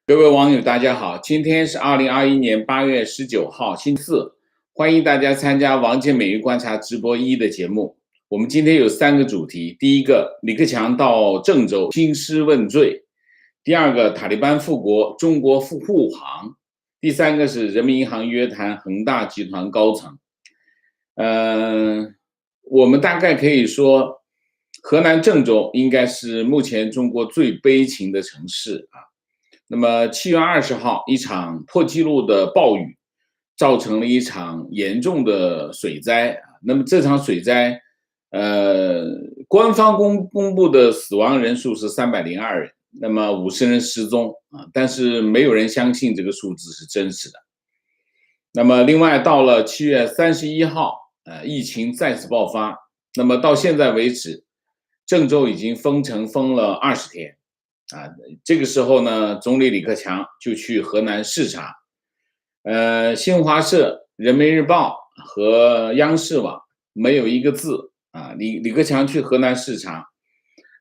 各位网友，大家好，今天是2021年8月19号，星期四，欢迎大家参加王健美育观察直播1的节目。我们今天有3个主题：第一个，李克强到郑州兴师问罪；第二个，塔利班复国，中国护航；第三个是人民银行约谈恒大集团高层。我们大概可以说，河南郑州应该是目前中国最悲情的城市啊。那么7月20号，一场破纪录的暴雨，造成了一场严重的水灾。那么这场水灾，官方公布的死亡人数是302人，那么50人失踪啊，但是没有人相信这个数字是真实的。那么另外到了7月31号，疫情再次爆发，那么到现在为止，郑州已经封城封了20天。这个时候呢，总理李克强就去河南视察，新华社、人民日报和央视网没有一个字啊。李克强去河南视察，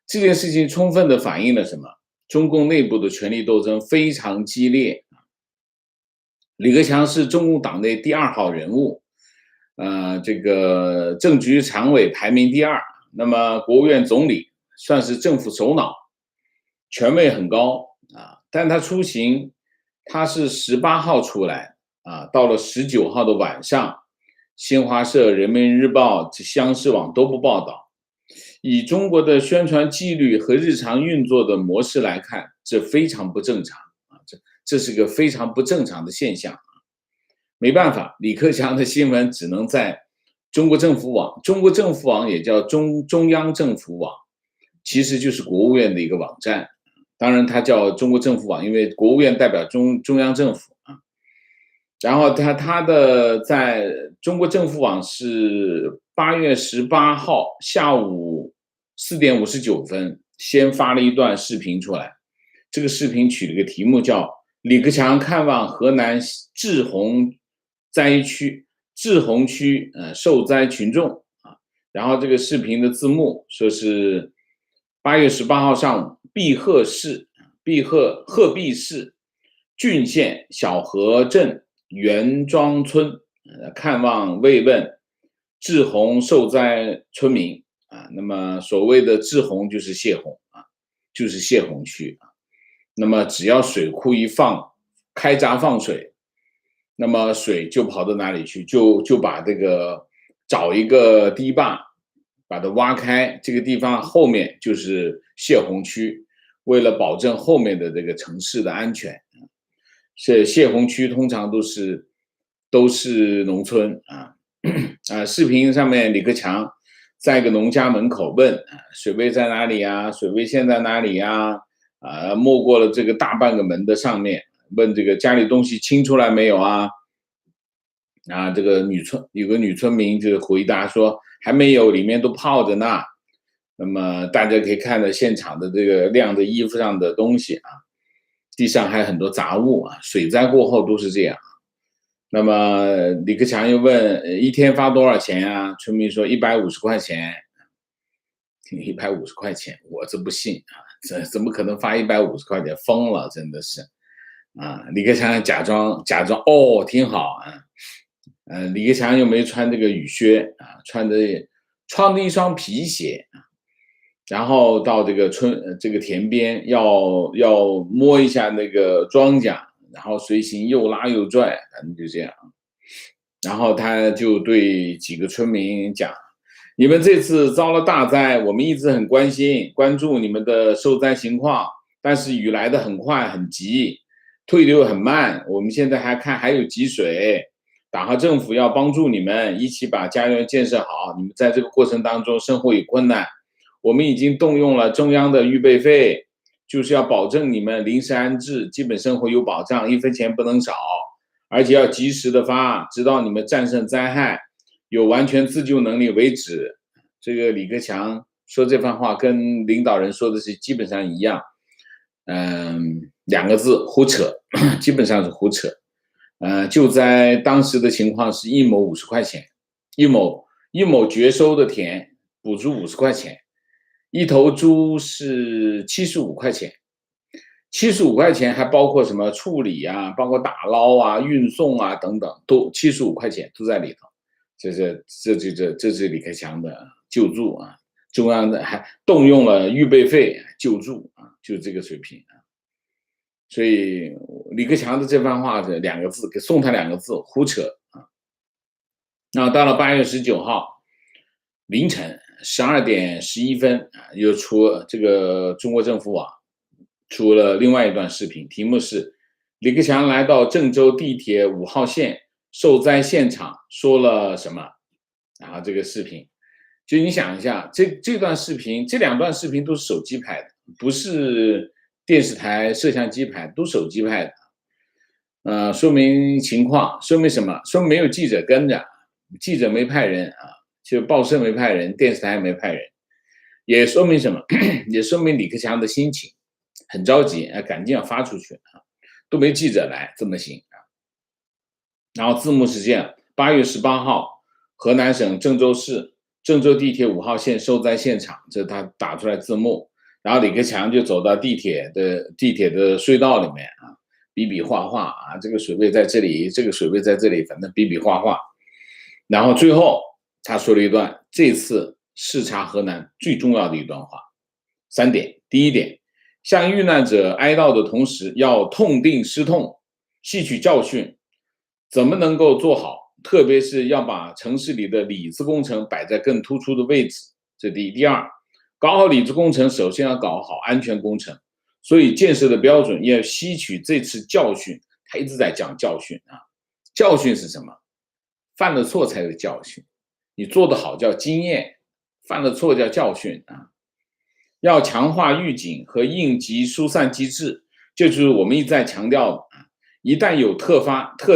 这件事情充分的反映了什么？中共内部的权力斗争非常激烈。李克强是中共党内第2号人物，这个政局常委排名第2，那么国务院总理算是政府首脑。权位很高啊，但他出行，他是18号出来啊，到了19号的晚上，新华社、人民日报、央视网都不报道。以中国的宣传纪律和日常运作的模式来看，这非常不正常啊，这是个非常不正常的现象。没办法，李克强的新闻只能在中国政府网，中国政府网也叫中央政府网，其实就是国务院的一个网站。当然，它叫中国政府网，因为国务院代表中央政府啊。然后它的在中国政府网是8月18号下午4点59分先发了一段视频出来，这个视频取了个题目叫“李克强看望河南滞洪区受灾群众”啊。然后这个视频的字幕说是8月18号上午。鹤壁市郡县小河镇袁庄村看望慰问滞洪受灾村民啊。那么所谓的滞洪就是泄洪啊，就是泄洪区啊。那么只要水库一开闸放水，那么水就跑到哪里去？就把这个找一个堤坝，把它挖开，这个地方后面就是泄洪区。为了保证后面的这个城市的安全，泄洪区通常都是农村啊。视频上面李克强在一个农家门口问水位在哪里啊？水位线在哪里啊？没过了这个大半个门的上面，问这个家里东西清出来没有啊？这个有个女村民就回答说还没有，里面都泡着呢。那么大家可以看到现场的这个晾在衣服上的东西啊，地上还有很多杂物啊，水灾过后都是这样。那么李克强又问一天发多少钱啊？村民说150块钱。150块钱，我这不信啊，这怎么可能发150块钱？疯了，真的是啊！李克强假装哦，挺好啊。李克强又没穿这个雨靴啊，穿着一双皮鞋啊。然后到这个田边要摸一下那个庄稼，然后随行又拉又拽，反正就这样。然后他就对几个村民讲：“你们这次遭了大灾，我们一直很关注你们的受灾情况，但是雨来得很快很急，退得又很慢。我们现在还有积水，党和政府要帮助你们，一起把家园建设好。你们在这个过程当中生活有困难。”我们已经动用了中央的预备费，就是要保证你们临时安置，基本生活有保障，1分钱不能少，而且要及时的发，直到你们战胜灾害，有完全自救能力为止。这个李克强说这番话跟领导人说的是基本上一样，2个字胡扯，基本上是胡扯。就在当时的情况是一亩50块钱，一亩绝收的田补助50块钱。一头猪是75块钱， 75块钱还包括什么处理啊，包括打捞啊、运送啊等等，都75块钱都在里头。这是李克强的救助啊，中央的还动用了预备费救助啊，就这个水平啊。所以李克强的这番话是2个字，给送他2个字：胡扯啊。那到了8月19号凌晨12点11分啊，又出这个中国政府网出了另外一段视频，题目是李克强来到郑州地铁5号线受灾现场说了什么？然后这个视频，就你想一下，这段视频，这2段视频都是手机拍的，不是电视台摄像机拍，都手机拍的。说明情况，说明什么？说明没有记者跟着，记者没派人啊，就报社没派人，电视台没派人，也说明什么？也说明李克强的心情很着急啊，赶紧要发出去啊，都没记者来，怎么行啊？然后字幕是这样：8月18号，河南省郑州市郑州地铁5号线受灾现场，这他打出来字幕。然后李克强就走到地铁的隧道里面啊，比比划划啊，这个水位在这里，这个水位在这里，反正比比划划。然后最后他说了一段这次视察河南最重要的一段话，3点。第一点，向遇难者哀悼的同时，要痛定思痛，吸取教训，怎么能够做好？特别是要把城市里的里子工程摆在更突出的位置，这第一。第二，搞好里子工程，首先要搞好安全工程，所以建设的标准要吸取这次教训。他一直在讲教训啊，教训是什么？犯了错才有教训，你做得好叫经验，犯了错叫教训啊。要强化预警和应急疏散机制，这就是我们一再强调的啊。一旦有特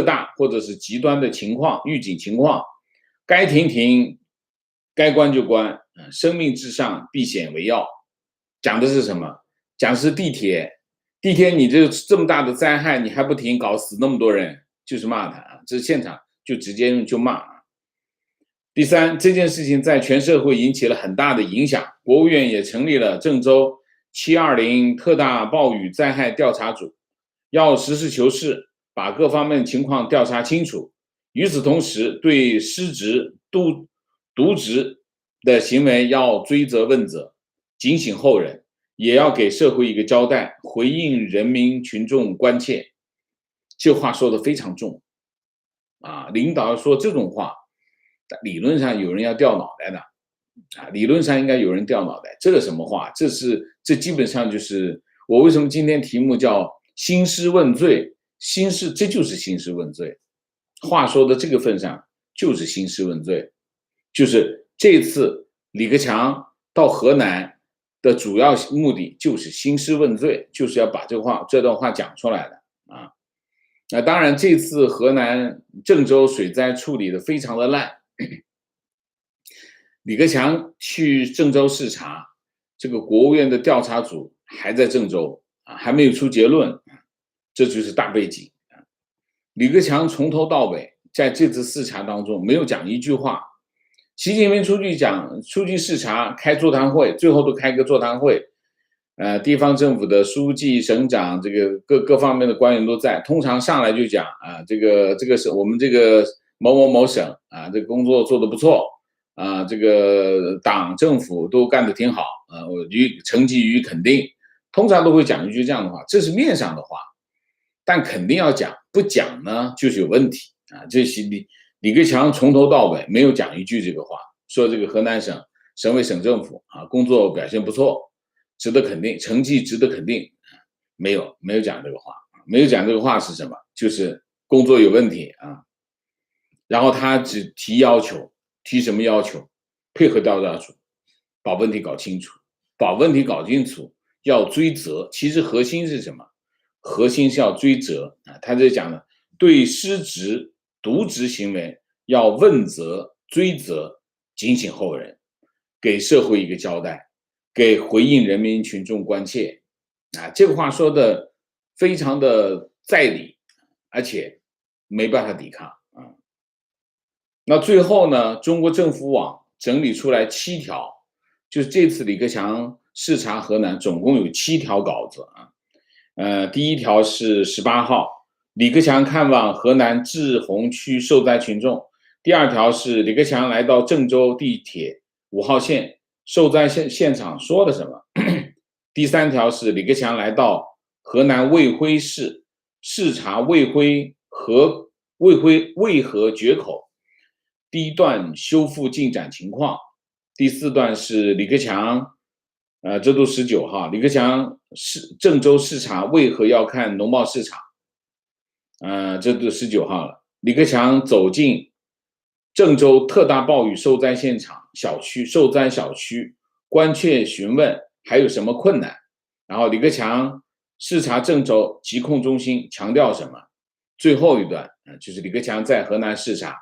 大或者是极端的情况，预警情况，该停停，该关就关，生命至上，避险为要。讲的是什么？讲的是地铁你这么大的灾害，你还不停，搞死那么多人，就是骂他啊，这现场就直接就骂啊。第三，这件事情在全社会引起了很大的影响，国务院也成立了郑州720特大暴雨灾害调查组，要实事求是，把各方面情况调查清楚。与此同时，对失职、渎职的行为要追责问责，警醒后人，也要给社会一个交代，回应人民群众关切。这话说的非常重啊！领导说这种话，理论上有人要掉脑袋的啊！理论上应该有人掉脑袋。这个什么话？这基本上就是我为什么今天题目叫兴师问罪？这就是兴师问罪。话说的这个份上，就是兴师问罪。就是这次李克强到河南的主要目的就是兴师问罪，就是要把这段话讲出来的啊。那当然，这次河南郑州水灾处理的非常的烂。李克强去郑州视察，这个国务院的调查组还在郑州啊，还没有出结论，这就是大背景啊。李克强从头到尾在这次视察当中没有讲一句话。习近平出去视察，开座谈会，最后都开个座谈会，地方政府的书记、省长，这个各方面的官员都在，通常上来就讲啊，这个是我们这个某某某省啊，这个工作做得不错啊，这个党政府都干得挺好啊，我成绩予以肯定，通常都会讲一句这样的话，这是面上的话，但肯定要讲，不讲呢就是有问题啊，这是李克强从头到尾没有讲一句这个话，说这个河南省委省政府啊工作表现不错，值得肯定，成绩值得肯定，没有讲这个话，没有讲这个话是什么？就是工作有问题啊。然后他只提要求，提什么要求？配合调查组，把问题搞清楚，把问题搞清楚，要追责。其实核心是什么？核心是要追责啊。他这讲的，对失职、渎职行为要问责、追责，警醒后人，给社会一个交代，给回应人民群众关切啊。这个话说的非常的在理，而且没办法抵抗啊。那最后呢，中国政府网整理出来7条，就是这次李克强视察河南总共有7条稿子啊。第一条是18号，李克强看望河南滞洪区受灾群众。第二条是李克强来到郑州地铁5号线受灾现场说了什么。第三条是李克强来到河南卫辉市视察卫辉渭河决口第一段修复进展情况。第四段是李克强，这都19号，李克强郑州视察为何要看农贸市场，这都19号了。李克强走进郑州特大暴雨受灾现场受灾小区，关切询问还有什么困难。然后李克强视察郑州疾控中心，强调什么？最后一段就是李克强在河南视察，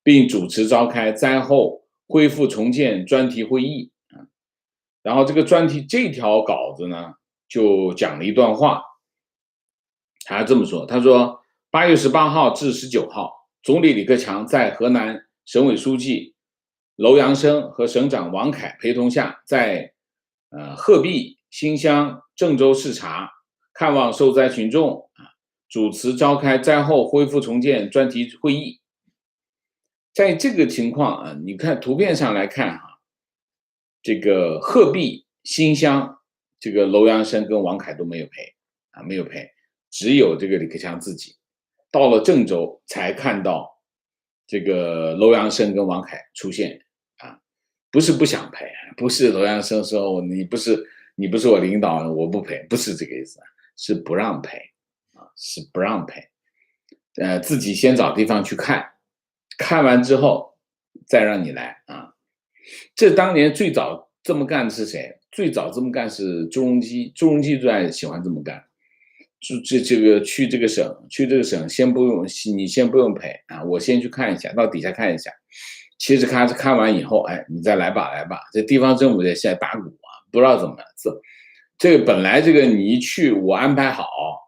并主持召开灾后恢复重建专题会议。然后这条稿子呢，就讲了一段话，他这么说，他说8月18号至19号，总理李克强在河南省委书记楼阳生和省长王凯陪同下，在鹤壁、新乡、郑州视察，看望受灾群众，主持召开灾后恢复重建专题会议。在这个情况你看图片上来看这个鹤壁、新乡，这个楼阳生跟王凯都没有陪，只有这个李克强自己。到了郑州才看到这个楼阳生跟王凯出现不是不想陪，不是楼阳生说你不是我领导我不陪，不是这个意思，是不让陪是不让陪，自己先找地方去看完之后再让你来这当年最早这么干的是谁？最早这么干是朱镕基最爱喜欢这么干。去这个省你先不用陪我先去看一下，到底下看一下。其实看完以后，你再来吧。这地方政府在现在打鼓不知道怎么这个本来这个你一去，我安排好，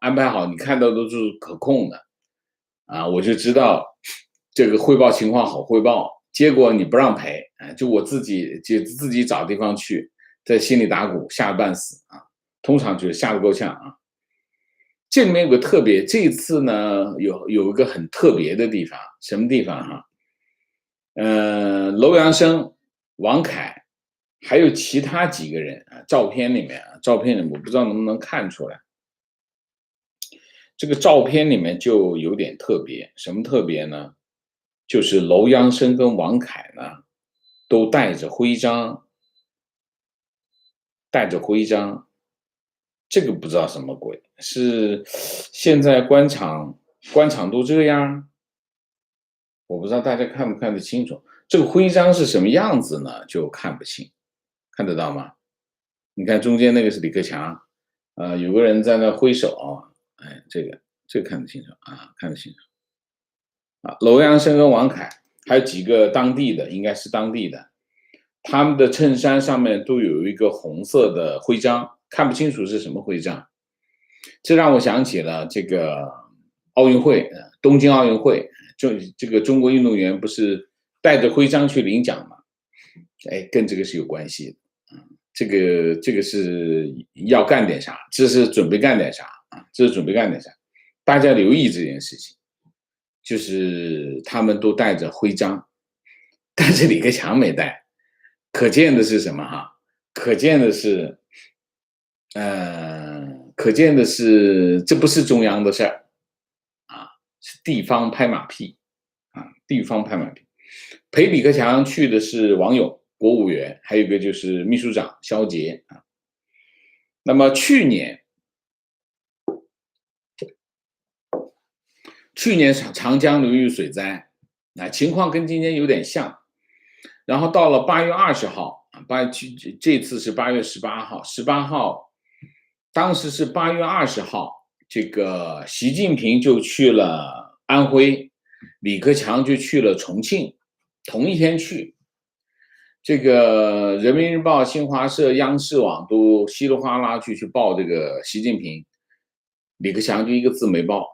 你看到都是可控的我就知道这个汇报情况好汇报。结果你不让陪就我自己找地方去，在心里打鼓，吓得半死通常就是吓得够呛这里面有个特别，这一次呢有一个很特别的地方，什么地方楼阳生、王凯还有其他几个人照片里面我不知道能不能看出来。这个照片里面就有点特别，什么特别呢？就是楼阳生跟王凯呢都带着徽章，这个不知道什么鬼，是现在官场都这样，我不知道大家看不看得清楚。这个徽章是什么样子呢？就看不清，看得到吗？你看中间那个是李克强，有个人在那挥手，这个看得清楚看得清楚。楼阳生跟王凯还有几个当地的，应该是当地的，他们的衬衫上面都有一个红色的徽章，看不清楚是什么徽章。这让我想起了这个奥运会，东京奥运会，这个中国运动员不是带着徽章去领奖吗？跟这个是有关系的。这个是要干点啥，这是准备干点啥大家留意这件事情。就是他们都带着徽章，但是李克强没带，可见的是什么可见的是这不是中央的事儿是地方拍马屁陪李克强去的是王勇国务员，还有一个就是秘书长肖捷那么去年长江流域水灾情况跟今天有点像。然后到了8月20号这次是8月18号当时是8月20号这个习近平就去了安徽，李克强就去了重庆，同一天去。这个人民日报、新华社、央视网都稀里哗啦去报这个习近平，李克强就一个字没报，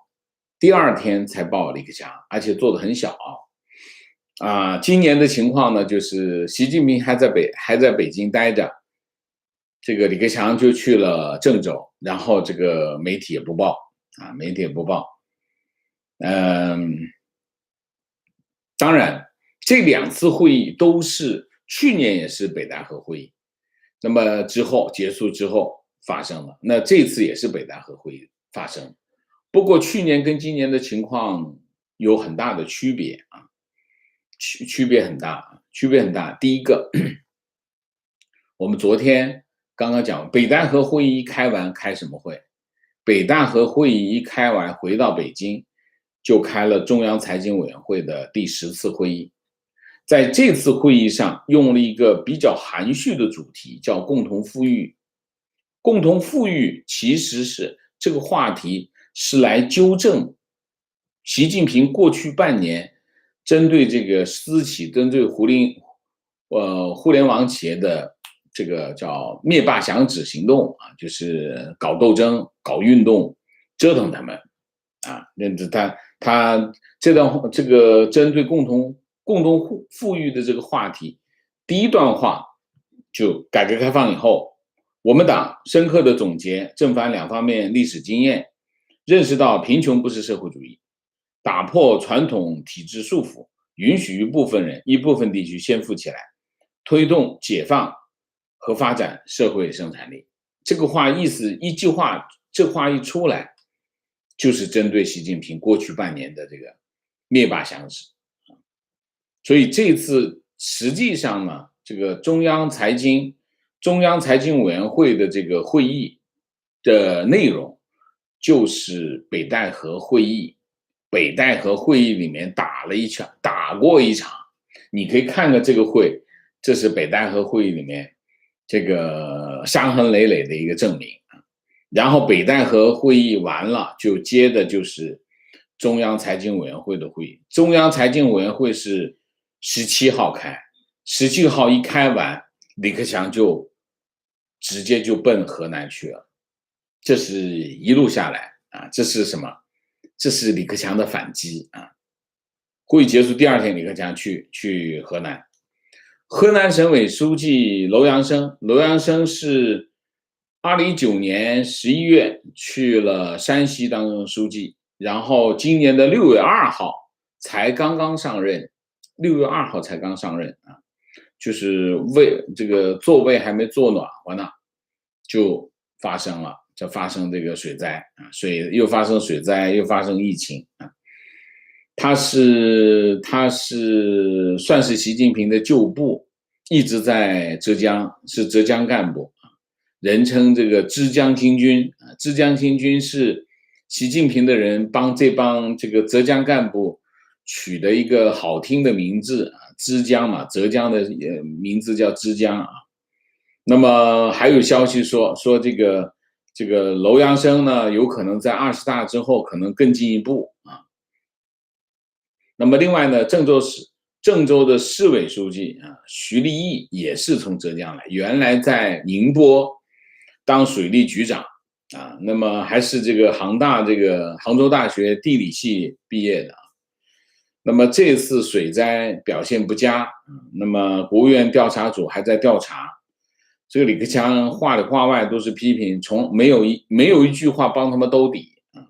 第二天才报李克强，而且做得很小今年的情况呢，就是习近平还在北京待着，这个李克强就去了郑州，然后这个媒体也不报啊，媒体也不报。当然，这2次会议都是去年也是北戴河会议，那么结束之后发生了，那这次也是北戴河会议发生，不过去年跟今年的情况有很大的区别啊，区别很大，区别很大。第一个，我们昨天刚刚讲北戴河会议一开完，开什么会？北戴河会议一开完，回到北京，就开了中央财经委员会的第10次会议。在这次会议上，用了一个比较含蓄的主题，叫共同富裕。共同富裕其实是这个话题是来纠正习近平过去半年针对这个私企、针对互联网企业的这个叫灭霸响指行动啊，就是搞斗争、搞运动、折腾他们啊。他这个针对共同富裕的这个话题，第一段话就改革开放以后，我们党深刻的总结正反两方面历史经验，认识到贫穷不是社会主义，打破传统体制束缚，允许一部分人、一部分地区先富起来，推动解放和发展社会生产力。这个话意思一句话，这话一出来，就是针对习近平过去半年的这个灭霸响指。所以这次实际上呢，这个中央财经委员会的这个会议的内容，就是北戴河会议。北戴河会议里面打过一场，你可以看看这个会，这是北戴河会议里面这个伤痕累累的一个证明。然后北戴河会议完了，就接的就是中央财经委员会的会议。中央财经委员会是17号开，17号一开完，李克强就直接就奔河南去了。这是一路下来啊，这是什么？这是李克强的反击啊！会议结束第2天，李克强去河南。河南省委书记楼阳生是2019年11月去了山西当书记，然后今年的6月2号才刚刚上任啊，就是这个座位还没坐暖和呢，就发生这个水灾啊，又发生水灾，又发生疫情啊。他是算是习近平的旧部，一直在浙江，是浙江干部，人称这个枝江新军啊。枝江新军是习近平的人帮这个浙江干部取的一个好听的名字啊，枝江嘛，浙江的名字叫枝江啊。那么还有消息说这个楼阳生呢，有可能在20大之后可能更进一步啊。那么另外呢，郑州的市委书记啊，徐立毅也是从浙江来，原来在宁波当水利局长啊，那么还是这个杭州大学地理系毕业的。那么这次水灾表现不佳，那么国务院调查组还在调查。这个李克强话里话外都是批评，没有一句话帮他们兜底啊，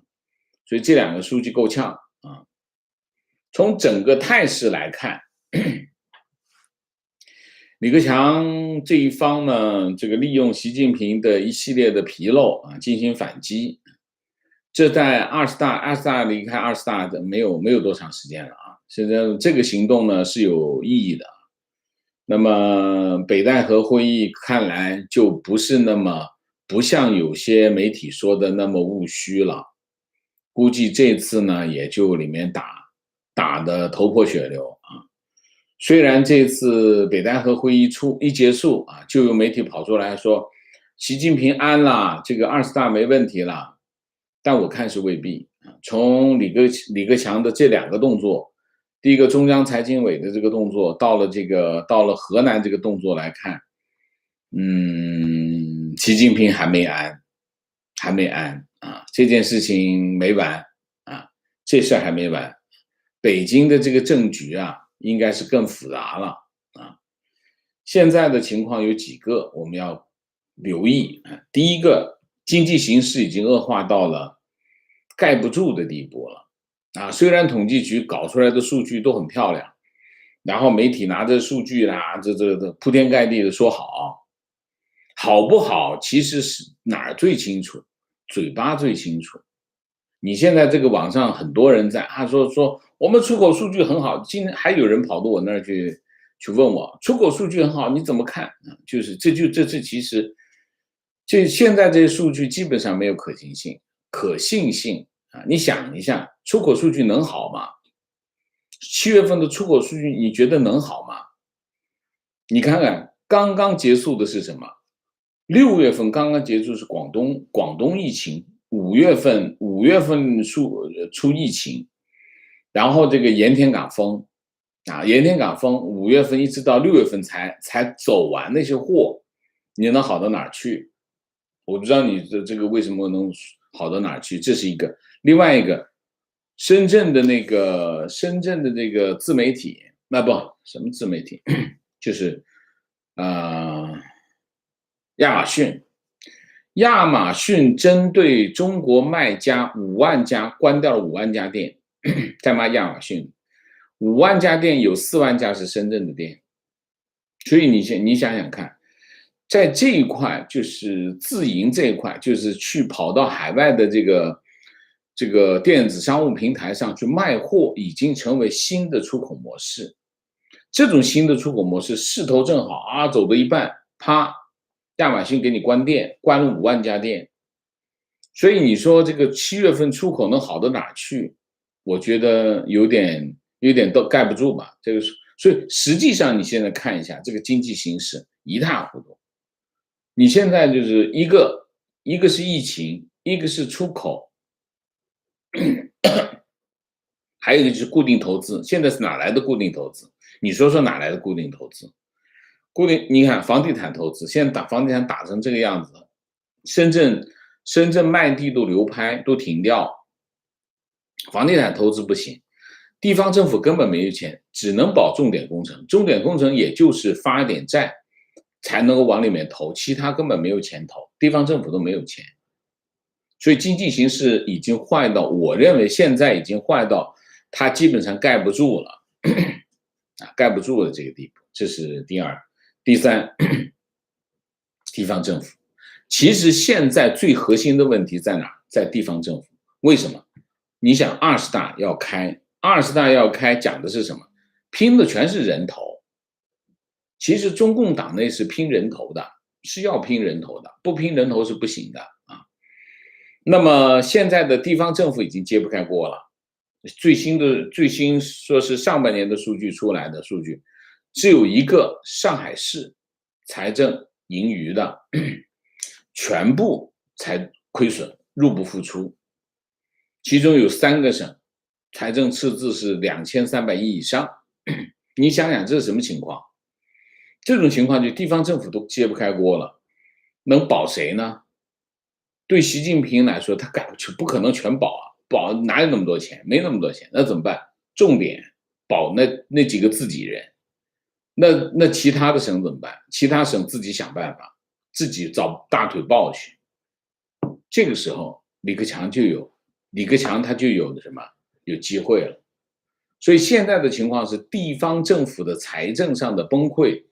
所以这2个书记够呛啊。从整个态势来看，李克强这一方呢，这个利用习近平的一系列的纰漏啊，进行反击。这在20大离开20大的没有多长时间了啊。现在这个行动呢是有意义的。那么北戴河会议看来就不像有些媒体说的那么务虚了，估计这次呢也就里面打得头破血流啊。虽然这次北戴河会议一结束啊，就有媒体跑出来说习近平安了，这个20大没问题了，但我看是未必啊。从李克强的这2个动作，第一个中央财经委的这个动作，到了河南这个动作来看，习近平还没安啊，这件事情没完啊，这事还没完。北京的这个政局啊，应该是更复杂了啊。现在的情况有几个我们要留意啊。第一个，经济形势已经恶化到了盖不住的地步了啊。虽然统计局搞出来的数据都很漂亮，然后媒体拿着数据啦，这铺天盖地的说好，好不好？其实是哪儿最清楚？嘴巴最清楚。你现在这个网上很多人在说我们出口数据很好，今天还有人跑到我那儿去问我出口数据很好，你怎么看？就是这其实这现在这些数据基本上没有可信性啊。你想一下，出口数据能好吗？7月份的出口数据你觉得能好吗？你看看刚刚结束的是什么？6月份刚刚结束是广东疫情，五月份出疫情，然后这个盐田港封啊，盐田港封5月份一直到6月份才走完那些货，你能好到哪儿去？我不知道你的这个为什么能好到哪儿去，这是一个。另外一个，深圳的那个自媒体，那不什么自媒体，就是亚马逊。亚马逊针对中国卖家5万家关掉了5万家店，在骂亚马逊5万家店有4万家是深圳的店，所以你想想看，在这一块就是自营这一块，就是去跑到海外的这个电子商务平台上去卖货，已经成为新的出口模式。这种新的出口模式势头正好啊，走到一半，啪，亚马逊给你关店，关了5万家店。所以你说这个7月份出口能好到哪去？我觉得有点都盖不住吧。这个所以实际上你现在看一下这个经济形势一塌糊涂。你现在就是一个是疫情，一个是出口，还有一个就是固定投资。现在是哪来的固定投资？你说说哪来的固定投资？你看房地产投资，现在房地产打成这个样子，深圳卖地都流拍，都停掉，房地产投资不行，地方政府根本没有钱，只能保重点工程，重点工程也就是发一点债才能够往里面投，其他根本没有钱投，地方政府都没有钱，所以经济形势已经坏到，我认为现在已经坏到它基本上盖不住了，盖不住了这个地步，这是第二。第三，地方政府。其实现在最核心的问题在哪？在地方政府。为什么？你想20大要开，20大要开讲的是什么？拼的全是人头。其实中共党内是拼人头的，是要拼人头的，不拼人头是不行的啊。那么现在的地方政府已经揭不开锅了。最新说是上半年的数据出来的数据，只有一个上海市财政盈余的，全部才亏损，入不敷出。其中有3个省财政赤字是2300亿以上。你想想这是什么情况？这种情况就地方政府都揭不开锅了，能保谁呢？对习近平来说，他不可能全保啊，保哪有那么多钱？没那么多钱，那怎么办？重点保那几个自己人。那其他的省怎么办？其他省自己想办法，自己找大腿抱去。这个时候，李克强他就有什么有机会了。所以现在的情况是，地方政府的财政上的崩溃，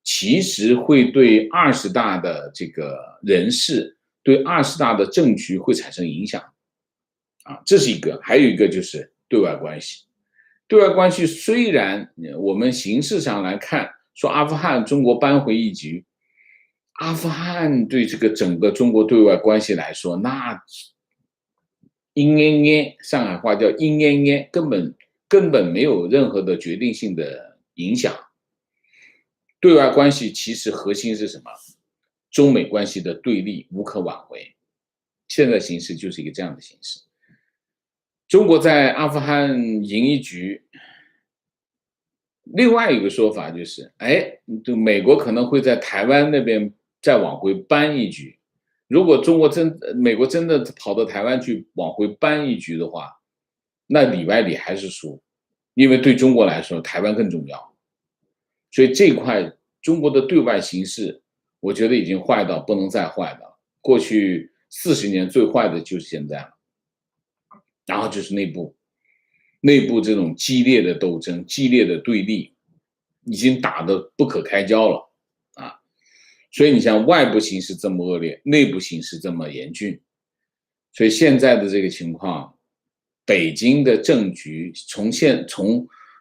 其实会对20大的这个人事，对20大的政局会产生影响。啊，这是一个，还有一个就是对外关系。对外关系虽然我们形式上来看，说阿富汗中国扳回一局，阿富汗对这个整个中国对外关系来说，那阴烟烟，上海话叫阴烟烟，根本没有任何的决定性的影响。对外关系其实核心是什么？中美关系的对立无可挽回，现在形势就是一个这样的形势。中国在阿富汗赢一局，另外一个说法就是，美国可能会在台湾那边再往回扳一局。如果美国真的跑到台湾去往回扳一局的话，那里外里还是输，因为对中国来说，台湾更重要。所以这块中国的对外形势，我觉得已经坏到不能再坏的了。过去40年最坏的就是现在了。然后就是内部这种激烈的斗争、激烈的对立，已经打得不可开交了啊！所以你像外部形势这么恶劣，内部形势这么严峻，所以现在的这个情况，北京的政局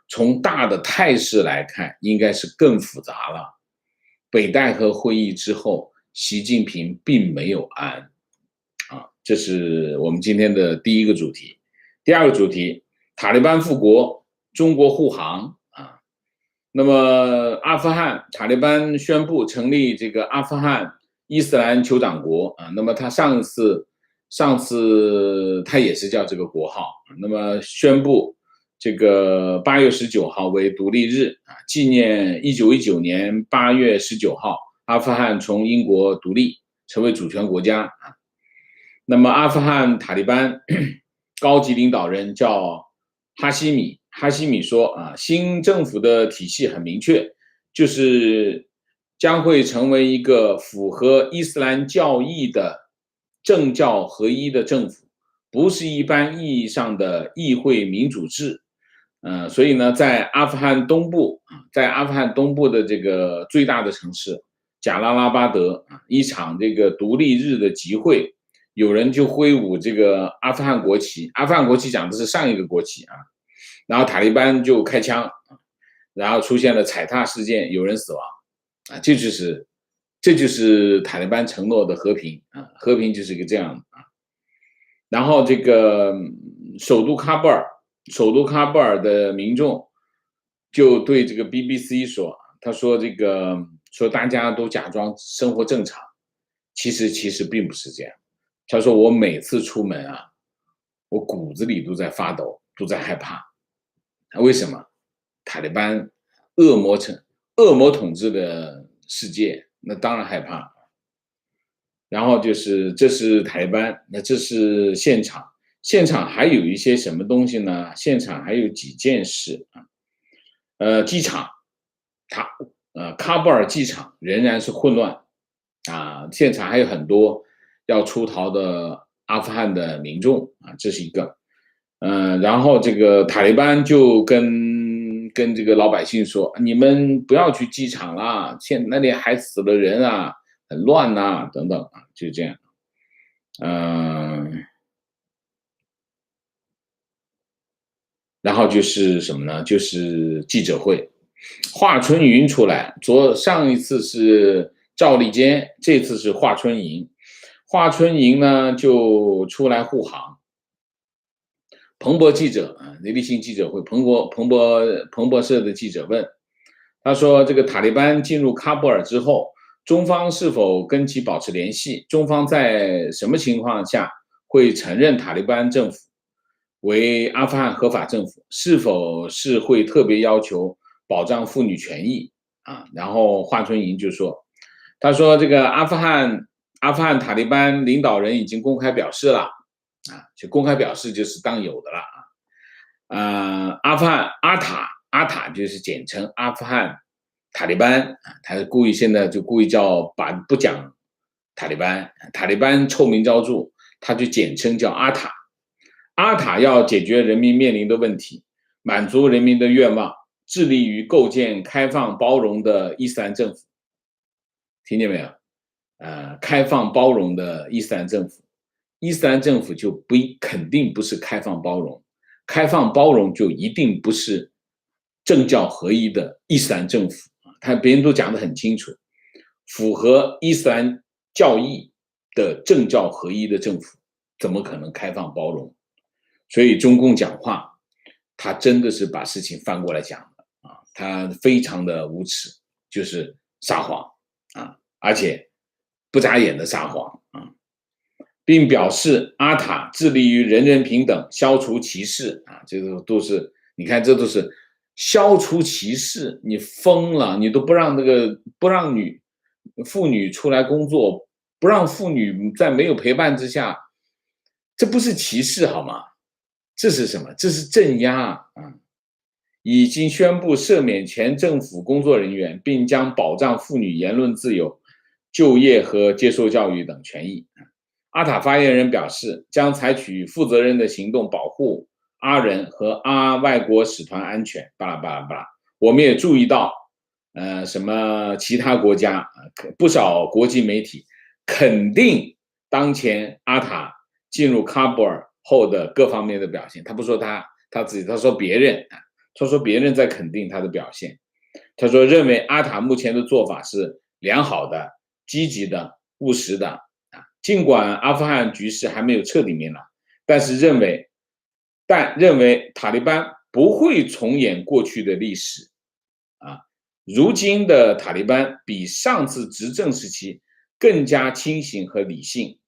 从大的态势来看，应该是更复杂了。北戴河会议之后，习近平并没有安啊，这是我们今天的第一个主题。第二个主题，塔利班复国，中国护航啊。那么阿富汗塔利班宣布成立这个阿富汗伊斯兰酋长国啊。那么他上次他也是叫这个国号，那么宣布这个8月19号为独立日啊，纪念1919年8月19号阿富汗从英国独立，成为主权国家啊。那么阿富汗塔利班高级领导人叫哈希米说啊，新政府的体系很明确，就是将会成为一个符合伊斯兰教义的政教合一的政府，不是一般意义上的议会民主制。所以呢，在阿富汗东部的这个最大的城市贾拉拉巴德啊，一场这个独立日的集会，有人就挥舞这个阿富汗国旗，阿富汗国旗讲的是上一个国旗啊，然后塔利班就开枪，然后出现了踩踏事件，有人死亡啊，这就是塔利班承诺的和平啊，和平就是一个这样的啊。然后这个首都喀布尔的民众就对这个 BBC 说，他说说大家都假装生活正常，其实并不是这样。他说我每次出门啊，我骨子里都在发抖，都在害怕。为什么？塔利班恶魔统治的世界，那当然害怕。然后就是这是塔利班，那这是现场，现场还有一些什么东西呢？现场还有几件事啊，机场，喀布尔机场仍然是混乱啊，现场还有很多要出逃的阿富汗的民众啊，这是一个。然后这个塔利班就跟这个老百姓说，你们不要去机场啦，那里还死了人啊，很乱呐，等等啊，就这样。然后就是什么呢？就是记者会，华春莹出来，上一次是赵立坚，这次是华春莹。华春莹呢就出来护航。彭博记者啊，例行记者会，彭博社的记者问，他说这个塔利班进入喀布尔之后，中方是否跟其保持联系？中方在什么情况下会承认塔利班政府为阿富汗合法政府？是否是会特别要求保障妇女权益啊？然后华春莹就说，他说这个阿富汗塔利班领导人已经公开表示了。就公开表示就是当有的了啊。阿富汗阿塔就是简称阿富汗塔利班啊，他现在就故意不讲塔利班臭名昭著，他就简称叫阿塔。阿塔要解决人民面临的问题，满足人民的愿望，致力于构建开放包容的伊斯兰政府。听见没有？开放包容的伊斯兰政府。伊斯兰政府就肯定不是开放包容，开放包容就一定不是政教合一的伊斯兰政府。别人都讲得很清楚，符合伊斯兰教义的政教合一的政府，怎么可能开放包容？所以中共讲话，他真的是把事情翻过来讲的啊，他非常的无耻，就是撒谎啊，而且不眨眼的撒谎啊。并表示阿塔致力于人人平等，消除歧视啊，这都是你看，这都是消除歧视，你疯了，你都不让妇女出来工作，不让妇女在没有陪伴之下，这不是歧视好吗？这是什么？这是镇压啊！已经宣布赦免前政府工作人员，并将保障妇女言论自由就业和接受教育等权益。阿塔发言人表示，将采取负责任的行动保护阿人和阿外国使团安全。巴拉巴拉巴拉。我们也注意到，什么其他国家不少国际媒体肯定当前阿塔进入喀布尔后的各方面的表现。他不说他自己，他说别人啊，他说别人在肯定他的表现。他说认为阿塔目前的做法是良好的、积极的、务实的。尽管阿富汗局势还没有彻底明朗，但认为塔利班不会重演过去的历史。如今的塔利班比上次执政时期更加清醒和理性。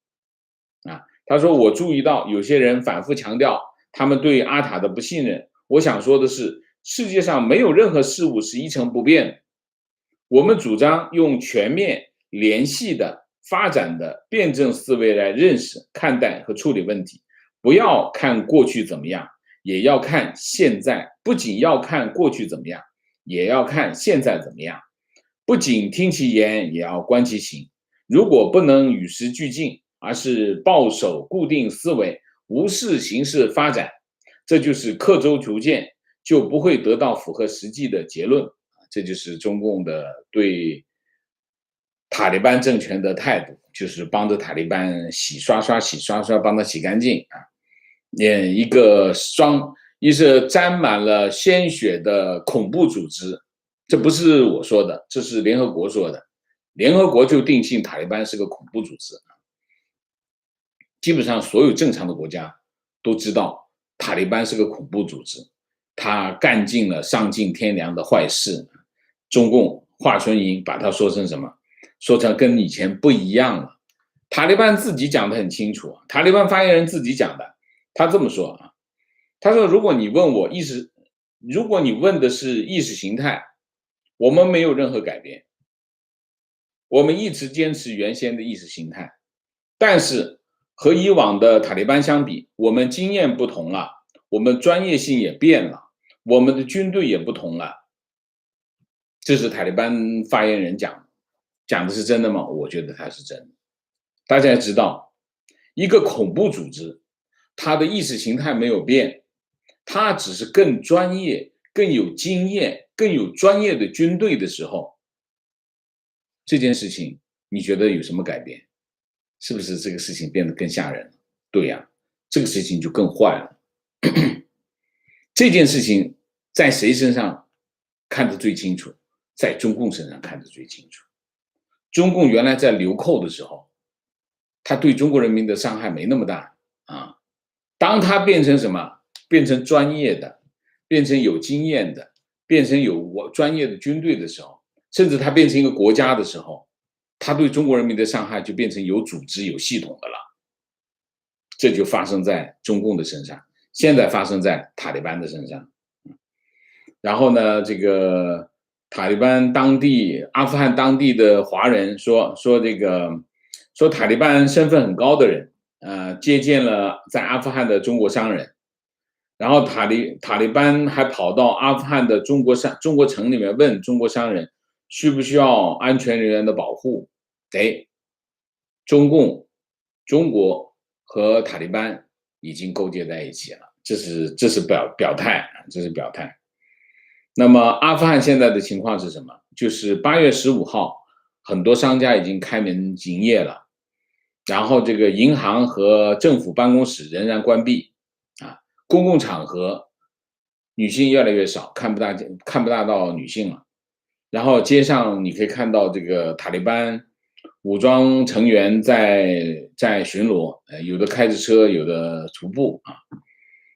他说我注意到有些人反复强调他们对阿塔的不信任。我想说的是，世界上没有任何事物是一成不变的。我们主张用全面、联系的、发展的辩证思维来认识、看待和处理问题。不要看过去怎么样，也要看现在。不仅要看过去怎么样，也要看现在怎么样。不仅听其言，也要观其行。如果不能与时俱进，而是抱守固定思维，无视形势发展，这就是刻舟求剑，就不会得到符合实际的结论。这就是中共的对塔利班政权的态度，就是帮着塔利班洗刷刷，帮他洗干净。一是沾满了鲜血的恐怖组织。这不是我说的，这是联合国说的。联合国就定性塔利班是个恐怖组织。基本上所有正常的国家都知道塔利班是个恐怖组织，他干尽了丧尽天良的坏事。中共华春莹把它说成什么？说成跟以前不一样了。塔利班自己讲得很清楚，塔利班发言人自己讲的，他这么说他说如果你问的是意识形态，我们没有任何改变，我们一直坚持原先的意识形态，但是和以往的塔利班相比，我们经验不同了，我们专业性也变了，我们的军队也不同了。这是塔利班发言人讲的是真的吗？我觉得他是真的。大家知道，一个恐怖组织，它的意识形态没有变，它只是更专业、更有经验、更有专业的军队的时候，这件事情你觉得有什么改变？是不是这个事情变得更吓人了？对呀，这个事情就更坏了。这件事情在谁身上看得最清楚？在中共身上看得最清楚。中共原来在流寇的时候，他对中国人民的伤害没那么大当他变成什么？变成专业的，变成有经验的，变成有专业的军队的时候，甚至他变成一个国家的时候，他对中国人民的伤害就变成有组织、有系统的了。这就发生在中共的身上，现在发生在塔利班的身上。然后呢，这个塔利班阿富汗当地的华人说塔利班身份很高的人，接见了在阿富汗的中国商人，然后塔利班还跑到阿富汗的中国城里面问中国商人需不需要安全人员的保护。中国和塔利班已经勾结在一起了，这是表态，这是表态。那么阿富汗现在的情况是什么？就是8月15号，很多商家已经开门营业了，然后这个银行和政府办公室仍然关闭公共场合女性越来越少，看不大到女性了。然后街上你可以看到这个塔利班武装成员在巡逻，有的开着车，有的徒步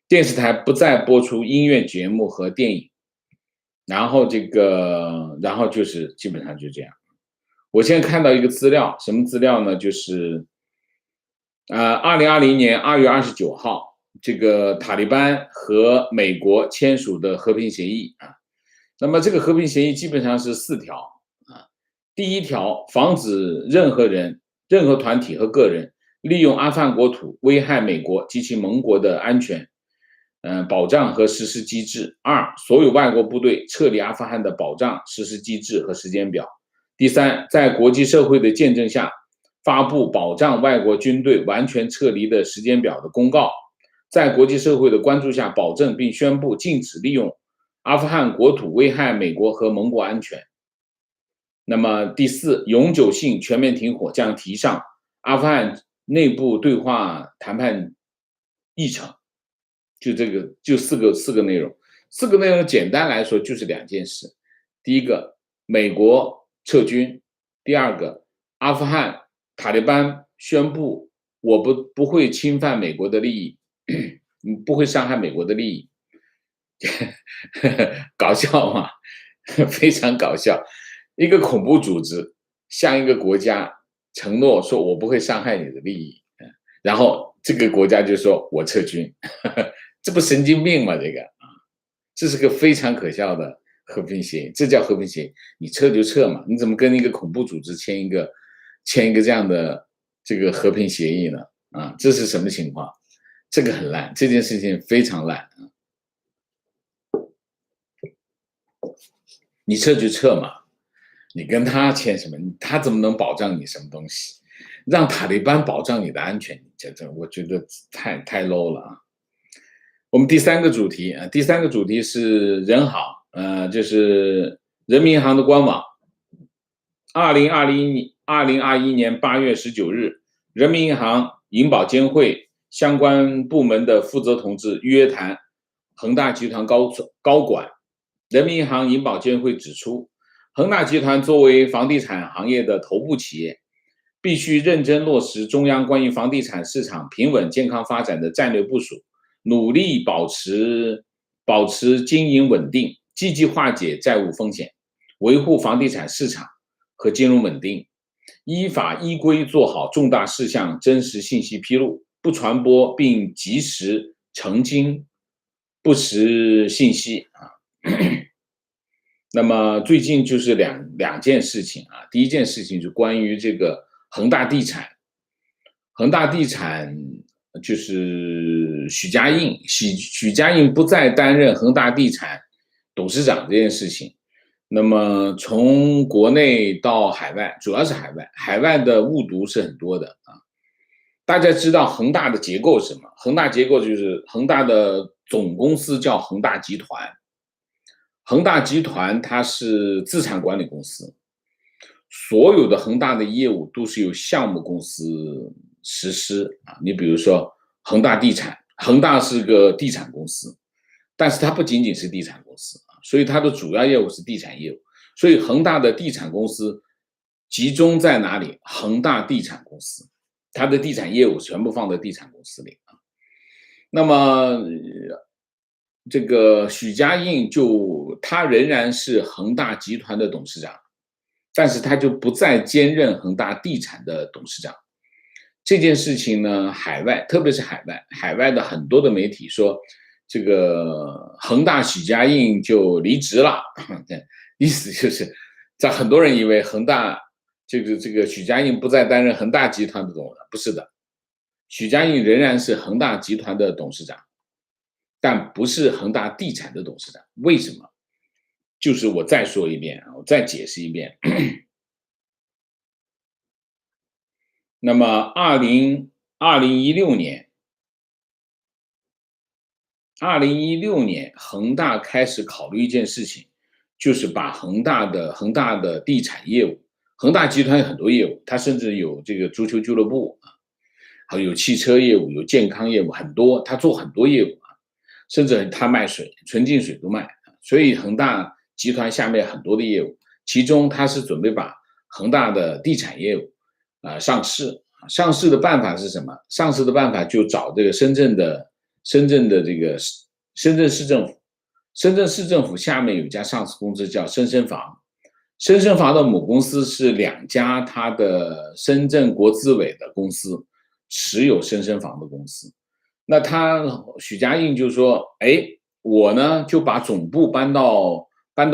电视台不再播出音乐节目和电影，然后就是基本上就这样。我现在看到一个资料，什么资料呢？就是2020年2月29号，这个塔利班和美国签署的和平协议那么这个和平协议基本上是4条第一条，防止任何人、任何团体和个人利用阿富汗国土危害美国及其盟国的安全保障和实施机制。2，所有外国部队撤离阿富汗的保障、实施机制和时间表。第三，在国际社会的见证下，发布保障外国军队完全撤离的时间表的公告，在国际社会的关注下，保证并宣布禁止利用阿富汗国土危害美国和盟国安全。那么第四，永久性全面停火将提上阿富汗内部对话谈判议程。就四个内容，四个内容简单来说就是两件事。第一个，美国撤军；第二个，阿富汗塔利班宣布我不会侵犯美国的利益，不会伤害美国的利益。搞笑嘛，非常搞笑。一个恐怖组织向一个国家承诺说我不会伤害你的利益，然后这个国家就说我撤军，这不神经病吗？这是个非常可笑的和平协议，这叫和平协议，你撤就撤嘛，你怎么跟一个恐怖组织签一个这样的这个和平协议呢？啊，这是什么情况？这个很烂，这件事情非常烂。你撤就撤嘛，你跟他签什么？他怎么能保障你什么东西？让塔利班保障你的安全，这我觉得太 low 了啊！我们第三个主题是人行，就是人民银行的官网。2021年8月19日，人民银行银保监会相关部门的负责同志约谈恒大集团高管。人民银行银保监会指出，恒大集团作为房地产行业的头部企业，必须认真落实中央关于房地产市场平稳健康发展的战略部署，努力保持经营稳定，积极化解债务风险，维护房地产市场和金融稳定，依法依规做好重大事项真实信息披露，不传播并及时澄清不实信息啊。那么最近就是两件事情啊，第一件事情就关于这个恒大地产就是许家印不再担任恒大地产董事长这件事情。那么从国内到海外，主要是海外的误读是很多的啊。大家知道恒大的结构是什么？恒大结构就是恒大的总公司叫恒大集团，恒大集团它是资产管理公司，所有的恒大的业务都是由项目公司实施啊。你比如说恒大地产，恒大是个地产公司，但是它不仅仅是地产公司啊，所以它的主要业务是地产业务。所以恒大的地产公司集中在哪里？恒大地产公司，它的地产业务全部放在地产公司里啊。那么这个许家印他仍然是恒大集团的董事长，但是他就不再兼任恒大地产的董事长。这件事情呢，海外特别是海外的很多的媒体说，这个恒大许家印就离职了，意思就是在很多人以为恒大这个许家印不再担任恒大集团的董事长，不是的，许家印仍然是恒大集团的董事长，但不是恒大地产的董事长。为什么？就是我再说一遍，我再解释一遍。那么2016年，恒大开始考虑一件事情，就是把恒大的地产业务，恒大集团有很多业务，它甚至有这个足球俱乐部啊，还有汽车业务，有健康业务，很多，它做很多业务啊，甚至它卖水，纯净水都卖。所以恒大集团下面很多的业务，其中它是准备把恒大的地产业务上市。上市的办法是什么？上市的办法就找这个深圳这个深圳市政府，深圳市政府下面有一家上市公司叫深深房，深深房的母公司是两家它的深圳国资委的公司持有深深房的公司。那许家印就说，哎，我呢就把总部搬到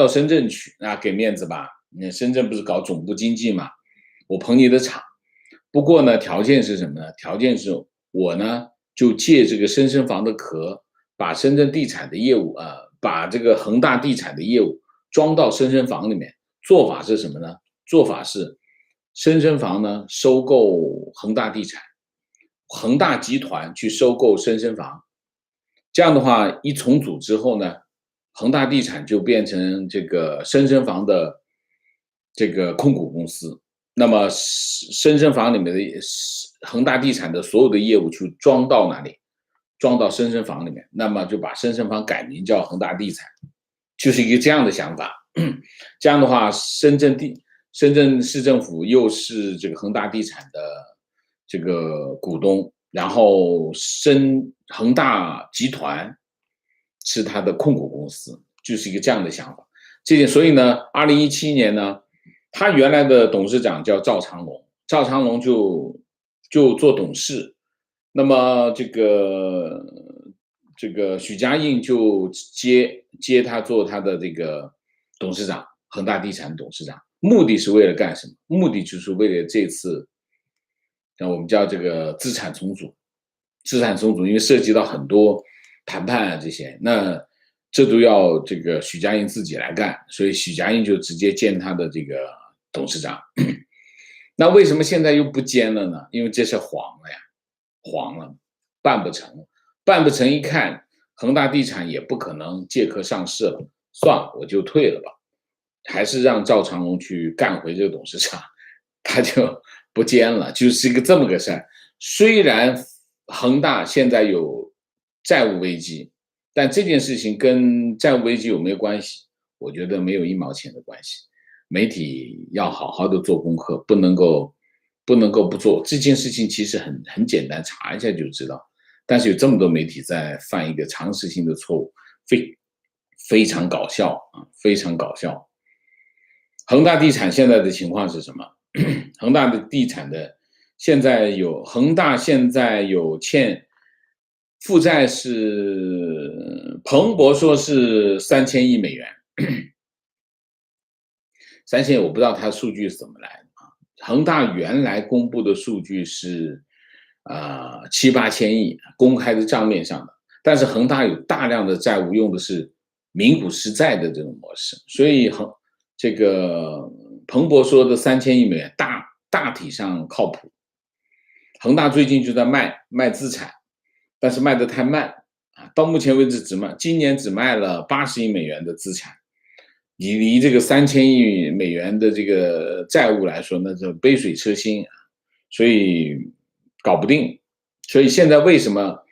深圳去，那给面子吧，那深圳不是搞总部经济嘛，我捧你的场。不过呢，条件是什么呢？条件是我呢就借这个深深房的壳，把深圳地产的业务把这个恒大地产的业务装到深深房里面。做法是什么呢？做法是，深深房呢收购恒大地产，恒大集团去收购深深房，这样的话一重组之后呢，恒大地产就变成这个深深房的这个控股公司，那么深深房里面的恒大地产的所有的业务去装到哪里？装到深深房里面，那么就把深深房改名叫恒大地产，就是一个这样的想法。这样的话，深圳市政府又是这个恒大地产的这个股东，然后恒大集团是它的控股公司，就是一个这样的想法。所以呢，2017年呢，他原来的董事长叫赵长龙，赵长龙就做董事。那么这个许家印就接他做他的这个董事长，恒大地产董事长，目的是为了干什么？目的就是为了这次，我们叫这个资产重组，因为涉及到很多谈判啊这些，那这都要这个许家印自己来干，所以许家印就直接兼他的这个董事长。那为什么现在又不兼了呢？因为这事黄了呀。黄了，办不成，一看恒大地产也不可能借壳上市了，算了，我就退了吧，还是让赵长龙去干回这个董事长，他就不兼了，就是一个这么个事儿。虽然恒大现在有债务危机，但这件事情跟债务危机有没有关系？我觉得没有1毛钱的关系。媒体要好好的做功课，不能够不做这件事情，其实很简单，查一下就知道。但是有这么多媒体在犯一个常识性的错误，非常搞笑啊，非常搞笑。恒大地产现在的情况是什么？恒大的地产的恒大现在有负债是彭博说是3000亿美元，3000亿我不知道它数据是怎么来的。恒大原来公布的数据是7、8千亿公开的账面上的，但是恒大有大量的债务用的是名股实债的这种模式，所以这个彭博说的3000亿美元大体上靠谱。恒大最近就在卖资产，但是卖得太慢啊，到目前为止今年只卖了80亿美元的资产。你离这个3000亿美元的这个债务来说，那就杯水车薪，所以搞不定。所以现在为什么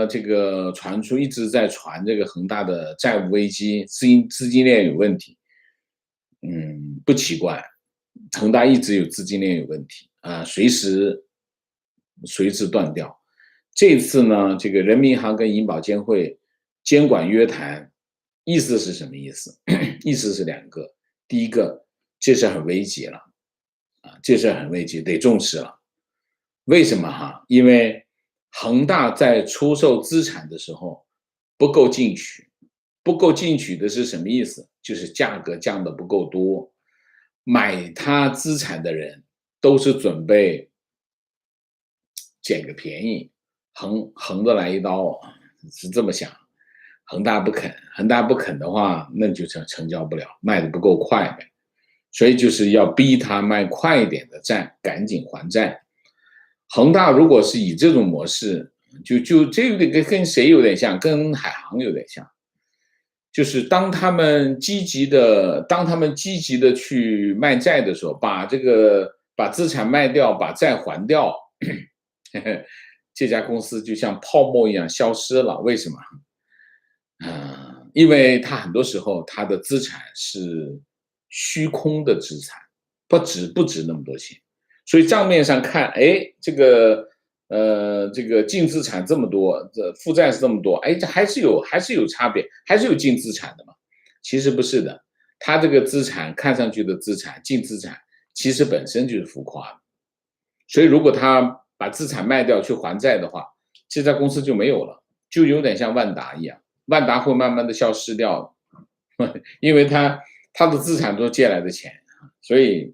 这个一直在传这个恒大的债务危机、资金链有问题？不奇怪，恒大一直有资金链有问题啊，随时断掉。这次呢，这个人民银行跟银保监会监管约谈。意思是什么意思？意思是2个，第一个，这事很危急了，这事很危急，得重视了。为什么因为恒大在出售资产的时候不够进取，的是什么意思？就是价格降得不够多，买他资产的人都是准备捡个便宜，横着来一刀，是这么想。恒大不肯的话，那就成交不了，卖的不够快呗。所以就是要逼他卖快一点的债，赶紧还债。恒大如果是以这种模式，就这有点跟谁有点像，跟海航有点像，就是当他们积极的去卖债的时候，把资产卖掉，把债还掉，这家公司就像泡沫一样消失了。为什么？因为它很多时候它的资产是虚空的资产，不值那么多钱，所以账面上看，这个净资产这么多，这负债是这么多，这还是有差别，还是有净资产的嘛？其实不是的，它这个资产看上去的资产净资产，其实本身就是浮夸的，所以如果他把资产卖掉去还债的话，这家公司就没有了，就有点像万达一样。万达会慢慢的消失掉，因为他的资产都是借来的钱，所以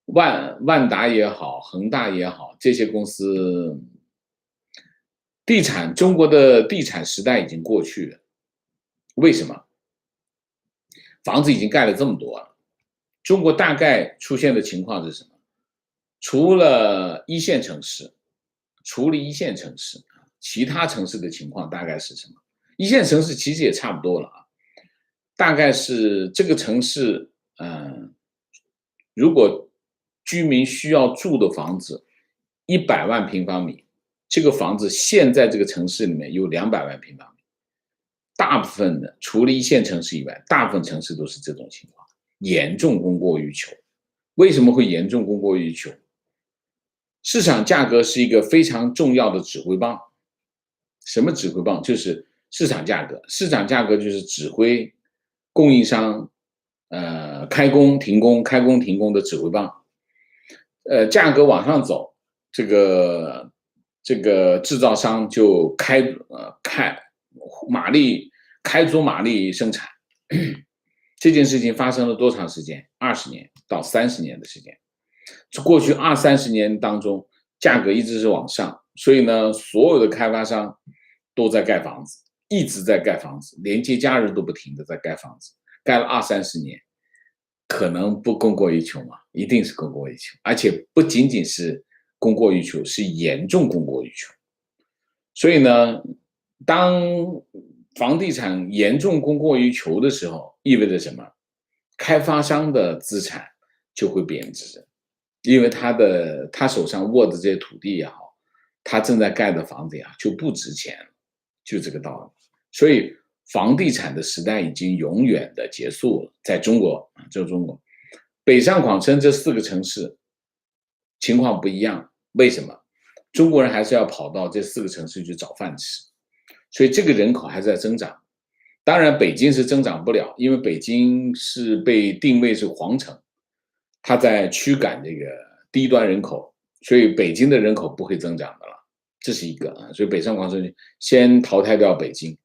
万达也好，恒大也好，这些公司中国的地产时代已经过去了。为什么？房子已经盖了这么多了，中国大概出现的情况是什么？除了一线城市，其他城市的情况大概是什么？一线城市其实也差不多了啊，大概是这个城市，如果居民需要住的房子100万平方米，这个房子现在这个城市里面有200万平方米，大部分的除了一线城市以外，大部分城市都是这种情况，严重供过于求。为什么会严重供过于求？市场价格是一个非常重要的指挥棒。什么指挥棒？就是市场价格。市场价格就是指挥供应商开工停工的指挥棒。价格往上走，这个制造商就开足马力生产。这件事情发生了多长时间？20年到30年的时间。过去20-30年当中，价格一直是往上，所以呢，所有的开发商都在盖房子，一直在盖房子，连节假日都不停的在盖房子，盖了20-30年，可能不供过于求吗？一定是供过于求，而且不仅仅是供过于求，是严重供过于求。所以呢，当房地产严重供过于求的时候，意味着什么？开发商的资产就会贬值，因为他手上握的这些土地也好，他正在盖的房子呀就不值钱了，就这个道理。所以房地产的时代已经永远的结束了，在中国，北上广深这4个城市情况不一样，为什么？中国人还是要跑到这4个城市去找饭吃，所以这个人口还在增长。当然北京是增长不了，因为北京是被定位是皇城，它在驱赶这个低端人口，所以北京的人口不会增长的了，这是一个啊。所以北上广深先淘汰掉北京。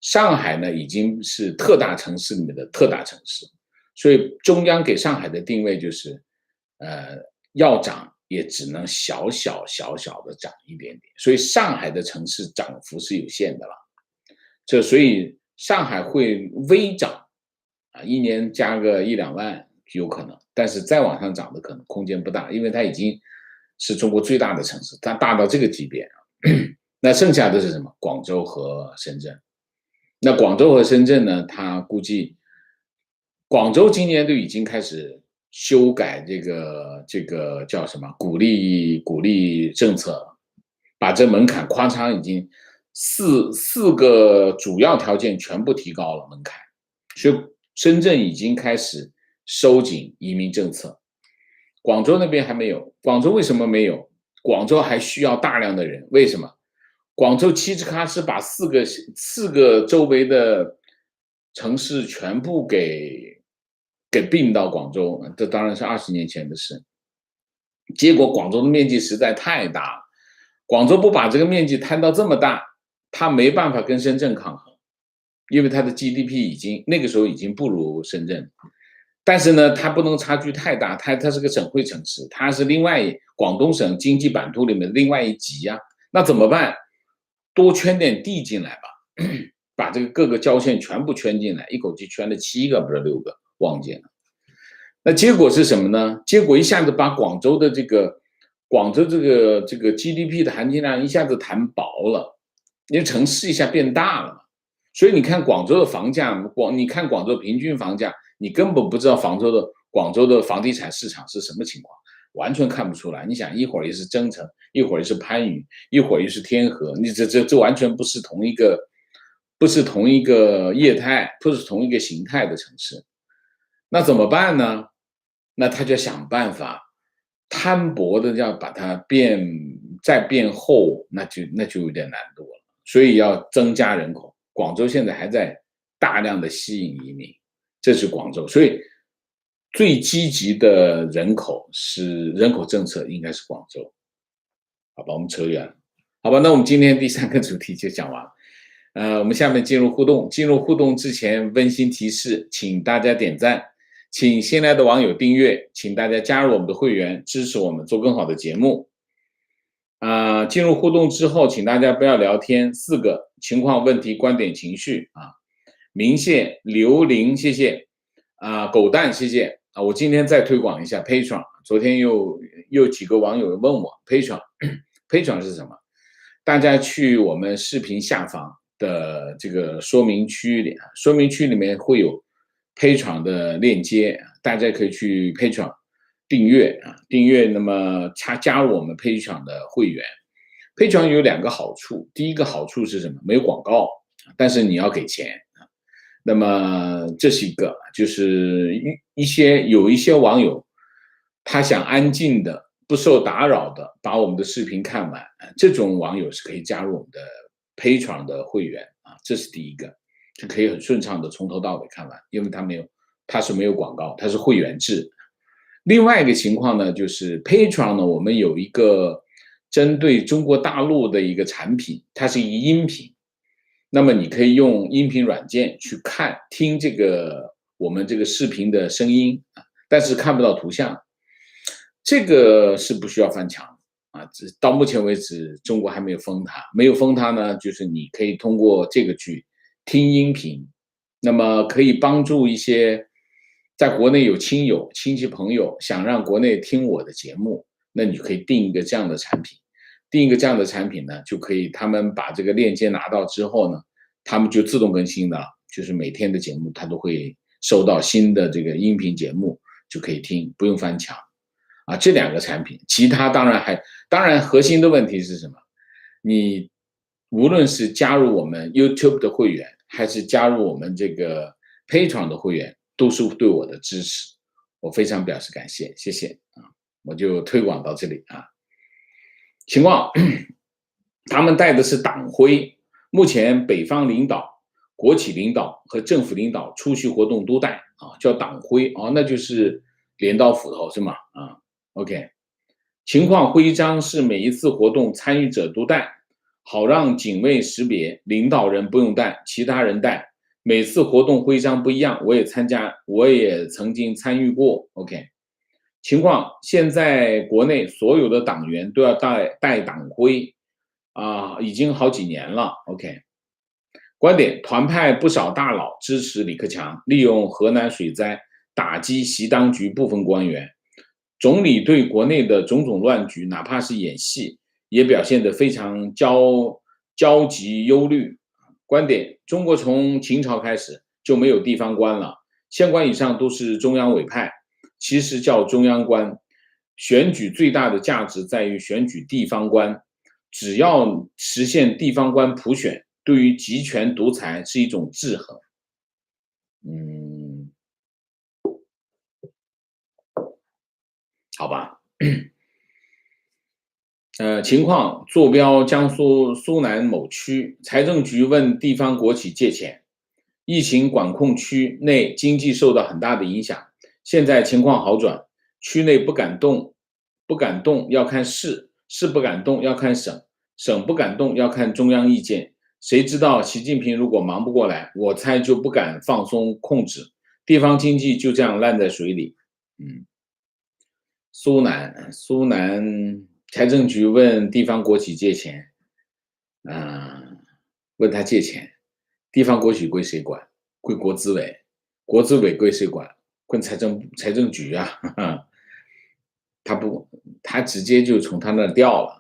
上海呢已经是特大城市里面的特大城市，所以中央给上海的定位就是，要涨也只能小的涨一点点，所以上海的城市涨幅是有限的了。所以上海会微涨啊，1年加个1-2万有可能，但是再往上涨的可能空间不大，因为它已经是中国最大的城市，它大到这个级别。那剩下的是什么？广州和深圳。那广州和深圳呢，他估计广州今年都已经开始修改这个叫什么鼓励政策了，把这门槛哐嚓已经四个主要条件全部提高了门槛，所以深圳已经开始收紧移民政策。广州那边还没有。广州为什么没有？广州还需要大量的人，为什么？广州嘁哧咔哧把四个周围的城市全部给并到广州，这当然是20年前的事。结果广州的面积实在太大了，广州不把这个面积摊到这么大，它没办法跟深圳抗衡，因为它的 GDP 那个时候已经不如深圳。但是呢，它不能差距太大，它是个省会城市，它是广东省经济版图里面的另外一级啊，那怎么办？多圈点地进来吧，把这个各个郊县全部圈进来，一口气圈了7个不是6个，忘记了。那结果是什么呢？结果一下子把广州这个 GDP 的含金量一下子谈薄了，因为城市一下变大了嘛。所以你看广州的房价，你看广州平均房价，你根本不知道广州的房地产市场是什么情况，完全看不出来。你想一会儿也是增城，一会儿又是番禺，一会儿又是天河，你这完全不是同一个业态，不是同一个形态的城市。那怎么办呢？那他就想办法摊薄的要把它再变厚，那就有点难度了。所以要增加人口。广州现在还在大量的吸引移民，这是广州。所以最积极的人口政策应该是广州。好吧，我们扯远了。好吧，那我们今天第3个主题就讲完了。我们下面进入互动。进入互动之前，温馨提示，请大家点赞，请新来的网友订阅，请大家加入我们的会员，支持我们做更好的节目。进入互动之后，请大家不要聊天，4个情况、问题、观点、情绪啊。明谢、刘玲，谢谢狗蛋，谢谢我今天再推广一下 Patreon。昨天又几个网友问我 Patreon 是什么？大家去我们视频下方的这个说明区里面会有 Patreon 的链接，大家可以去 Patreon 订阅。那么加入我们 Patreon 的会员。Patreon 有2个好处，第一个好处是什么？没有广告，但是你要给钱。那么这是一个，就是有一些网友，他想安静的、不受打扰的把我们的视频看完，这种网友是可以加入我们的 Patreon 的会员这是第一个，就可以很顺畅的从头到尾看完，因为它是没有广告，它是会员制。另外一个情况呢，就是 Patreon 呢，我们有一个针对中国大陆的一个产品，它是一个音频。那么你可以用音频软件去听我们这个视频的声音但是看不到图像，这个是不需要翻墙到目前为止中国还没有封它。没有封它呢，就是你可以通过这个去听音频，那么可以帮助一些在国内有亲戚朋友想让国内听我的节目，那你可以订一个这样的产品。订一个这样的产品呢，就可以他们把这个链接拿到之后呢，他们就自动更新的，就是每天的节目他都会收到新的这个音频节目，就可以听，不用翻墙这2个产品。其他当然核心的问题是什么？你无论是加入我们 YouTube 的会员，还是加入我们这个 Patreon 的会员，都是对我的支持，我非常表示感谢，谢谢我就推广到这里情况，他们带的是党徽，目前北方领导、国企领导和政府领导出席活动都带叫党徽那就是镰刀斧头是吗？OK， 情况徽章是每一次活动参与者都带，好让警卫识别，领导人不用带，其他人带。每次活动徽章不一样，我也曾经参与过。OK。情况现在国内所有的党员都要带党徽已经好几年了。OK， 观点：团派不少大佬支持李克强，利用河南水灾打击习当局部分官员。总理对国内的种种乱局，哪怕是演戏，也表现得非常焦急忧虑。观点：中国从秦朝开始就没有地方官了，县官以上都是中央委派。其实叫中央官，选举最大的价值在于选举地方官，只要实现地方官普选，对于集权独裁是一种制衡。好吧。情况：坐标江苏苏南某区，财政局问地方国企借钱，疫情管控区内经济受到很大的影响。现在情况好转，区内不敢动要看市不敢动要看省不敢动要看中央意见。谁知道习近平如果忙不过来，我猜就不敢放松控制，地方经济就这样烂在水里。苏南财政局问地方国企借钱问他借钱，地方国企归谁管？归国资委，国资委归谁管？归财政局他直接就从他那调了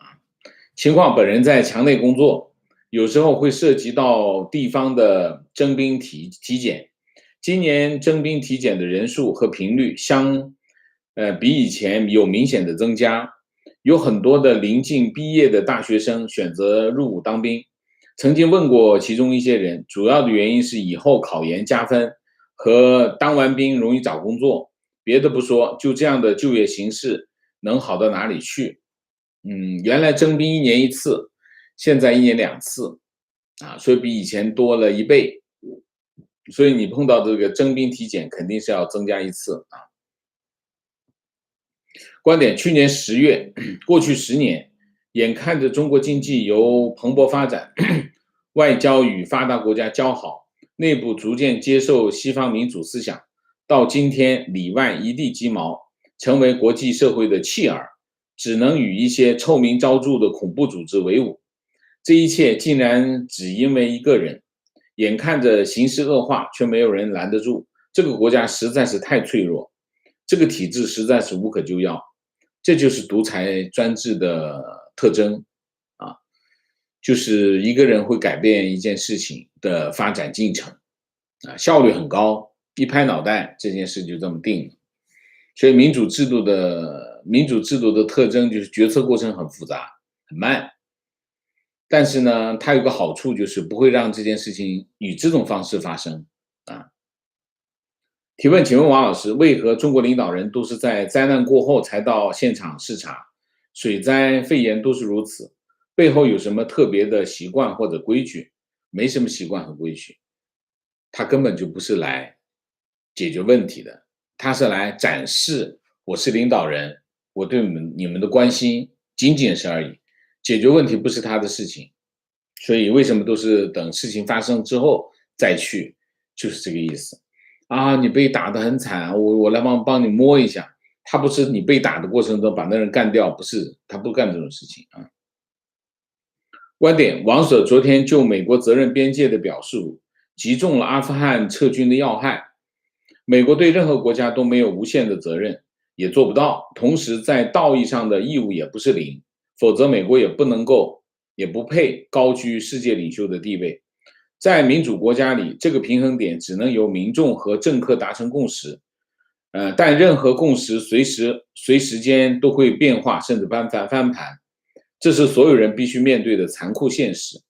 情况：本人在墙内工作，有时候会涉及到地方的征兵体检。今年征兵体检的人数和频率比以前有明显的增加，有很多的临近毕业的大学生选择入伍当兵。曾经问过其中一些人，主要的原因是以后考研加分和当完兵容易找工作，别的不说，就这样的就业形势能好到哪里去？原来征兵1年1次，现在1年2次所以比以前多了1倍。所以你碰到这个征兵体检肯定是要增加1次观点：去年10月，过去10年，眼看着中国经济由蓬勃发展，外交与发达国家交好，内部逐渐接受西方民主思想，到今天里外一地鸡毛，成为国际社会的弃儿，只能与一些臭名昭著的恐怖组织为伍。这一切竟然只因为一个人，眼看着形势恶化，却没有人拦得住。这个国家实在是太脆弱。这个体制实在是无可救药，这就是独裁专制的特征啊，就是一个人会改变一件事情的发展进程啊，效率很高，一拍脑袋这件事就这么定了。所以民主制度的特征就是决策过程很复杂、很慢，但是呢，它有个好处就是不会让这件事情以这种方式发生啊。提问，请问王老师，为何中国领导人都是在灾难过后才到现场视察？水灾、肺炎都是如此，背后有什么特别的习惯或者规矩？没什么习惯和规矩，他根本就不是来解决问题的，他是来展示我是领导人，我对你们的关心仅仅是而已，解决问题不是他的事情，所以为什么都是等事情发生之后再去，就是这个意思。啊，你被打得很惨，我来帮你摸一下。他不是你被打的过程中把那人干掉，不是，他不干这种事情啊。观点，王舍昨天就美国责任边界的表述，击中了阿富汗撤军的要害。美国对任何国家都没有无限的责任，也做不到。同时，在道义上的义务也不是零，否则美国也不能够，也不配高居世界领袖的地位。在民主国家里，这个平衡点只能由民众和政客达成共识。但任何共识随时间都会变化，甚至翻盘。这是所有人必须面对的残酷现实。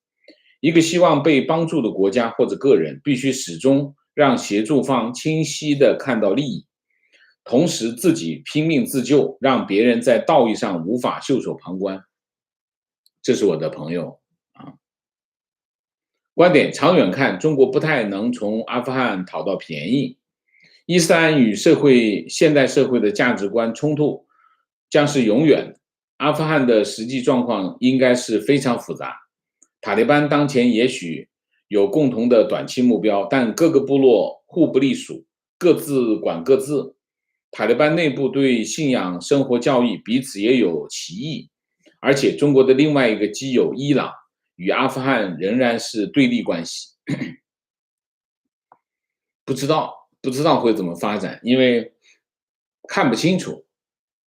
一个希望被帮助的国家或者个人，必须始终让协助方清晰地看到利益，同时自己拼命自救，让别人在道义上无法袖手旁观。这是我的朋友啊。观点，长远看，中国不太能从阿富汗讨到便宜。伊斯兰与现代社会的价值观冲突将是永远的。阿富汗的实际状况应该是非常复杂。塔利班当前也许有共同的短期目标，但各个部落互不隶属，各自管各自。塔利班内部对信仰、生活、教育彼此也有歧义，而且中国的另外一个基友伊朗与阿富汗仍然是对立关系。不知道会怎么发展，因为看不清楚。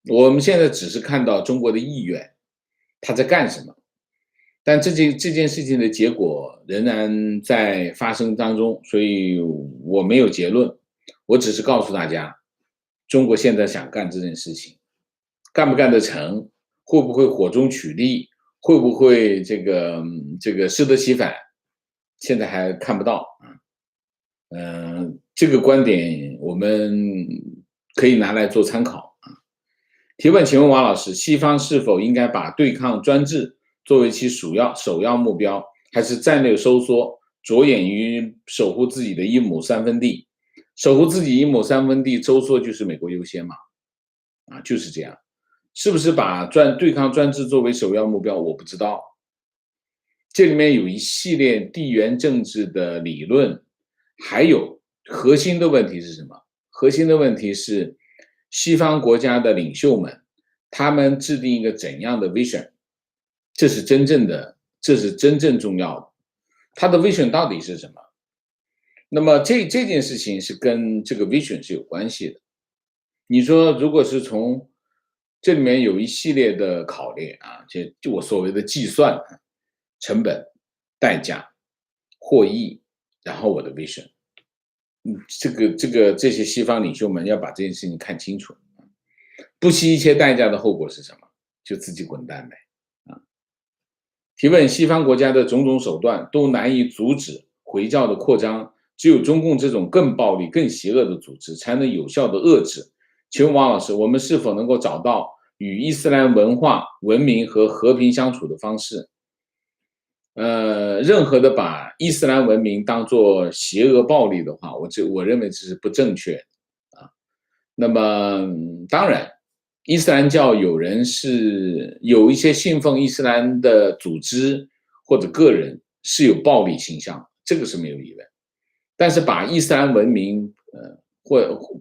我们现在只是看到中国的意愿，他在干什么，但这件事情的结果仍然在发生当中，所以我没有结论，我只是告诉大家，中国现在想干这件事情，干不干得成，会不会火中取栗，会不会这个适得其反，现在还看不到啊。这个观点我们可以拿来做参考啊。提问，请问王老师，西方是否应该把对抗专制作为其首要目标，还是战略收缩，着眼于守护自己的一亩三分地？守护自己一亩三分地，收缩就是美国优先嘛？啊，就是这样。是不是把对抗专制作为首要目标？我不知道。这里面有一系列地缘政治的理论，还有核心的问题是什么？核心的问题是西方国家的领袖们，他们制定一个怎样的 vision， 这是真正重要的。他的 vision 到底是什么？那么这件事情是跟这个 vision 是有关系的。你说，如果是从这里面有一系列的考虑啊，就我所谓的计算，成本、代价、获益，然后我的 vision，这些西方领袖们要把这件事情看清楚，不惜一切代价的后果是什么？就自己滚蛋呗，啊！提问：西方国家的种种手段都难以阻止回教的扩张，只有中共这种更暴力、更邪恶的组织才能有效的遏制。请问王老师，我们是否能够找到与伊斯兰文化、文明和和平相处的方式？任何的把伊斯兰文明当作邪恶暴力的话，我认为这是不正确的啊。那么当然，伊斯兰教有一些信奉伊斯兰的组织或者个人是有暴力倾向，这个是没有疑问。但是把伊斯兰文明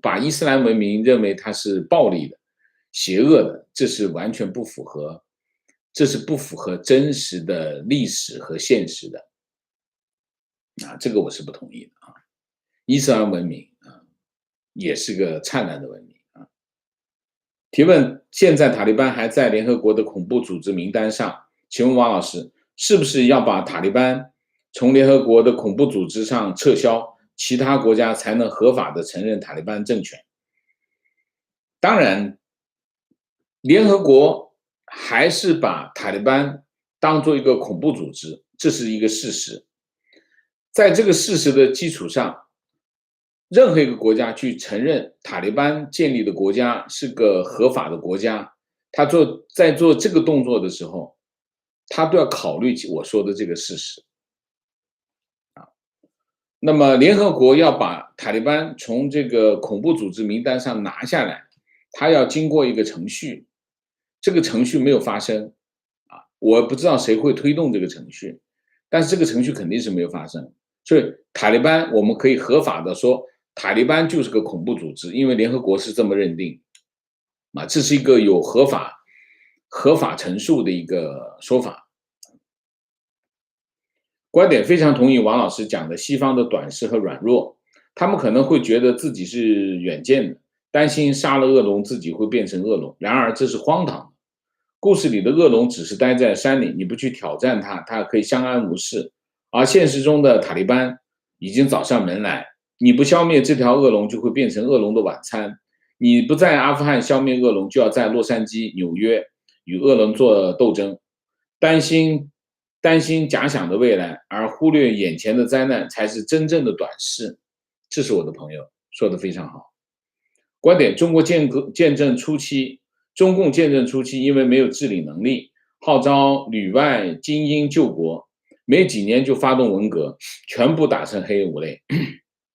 把伊斯兰文明认为它是暴力的、邪恶的，这是完全不符合。这是不符合真实的历史和现实的啊，这个我是不同意的啊。伊斯兰文明啊，也是个灿烂的文明啊。提问：现在塔利班还在联合国的恐怖组织名单上，请问王老师，是不是要把塔利班从联合国的恐怖组织上撤销，其他国家才能合法的承认塔利班政权？当然，联合国还是把塔利班当做一个恐怖组织，这是一个事实。在这个事实的基础上，任何一个国家去承认塔利班建立的国家是个合法的国家，他在做这个动作的时候，他都要考虑起我说的这个事实。那么，联合国要把塔利班从这个恐怖组织名单上拿下来，他要经过一个程序，这个程序没有发生，我不知道谁会推动这个程序，但是这个程序肯定是没有发生。所以塔利班我们可以合法的说，塔利班就是个恐怖组织，因为联合国是这么认定，这是一个有合法陈述的一个说法。观点非常同意王老师讲的西方的短视和软弱，他们可能会觉得自己是远见的，担心杀了恶龙自己会变成恶龙，然而这是荒唐的。故事里的恶龙只是待在山里，你不去挑战它，它可以相安无事。而现实中的塔利班已经找上门来，你不消灭这条恶龙，就会变成恶龙的晚餐。你不在阿富汗消灭恶龙，就要在洛杉矶、纽约与恶龙做斗争。担心假想的未来，而忽略眼前的灾难，才是真正的短视。这是我的朋友说的非常好。观点：中共建政初期，因为没有治理能力，号召旅外精英救国，没几年就发动文革，全部打成黑五类，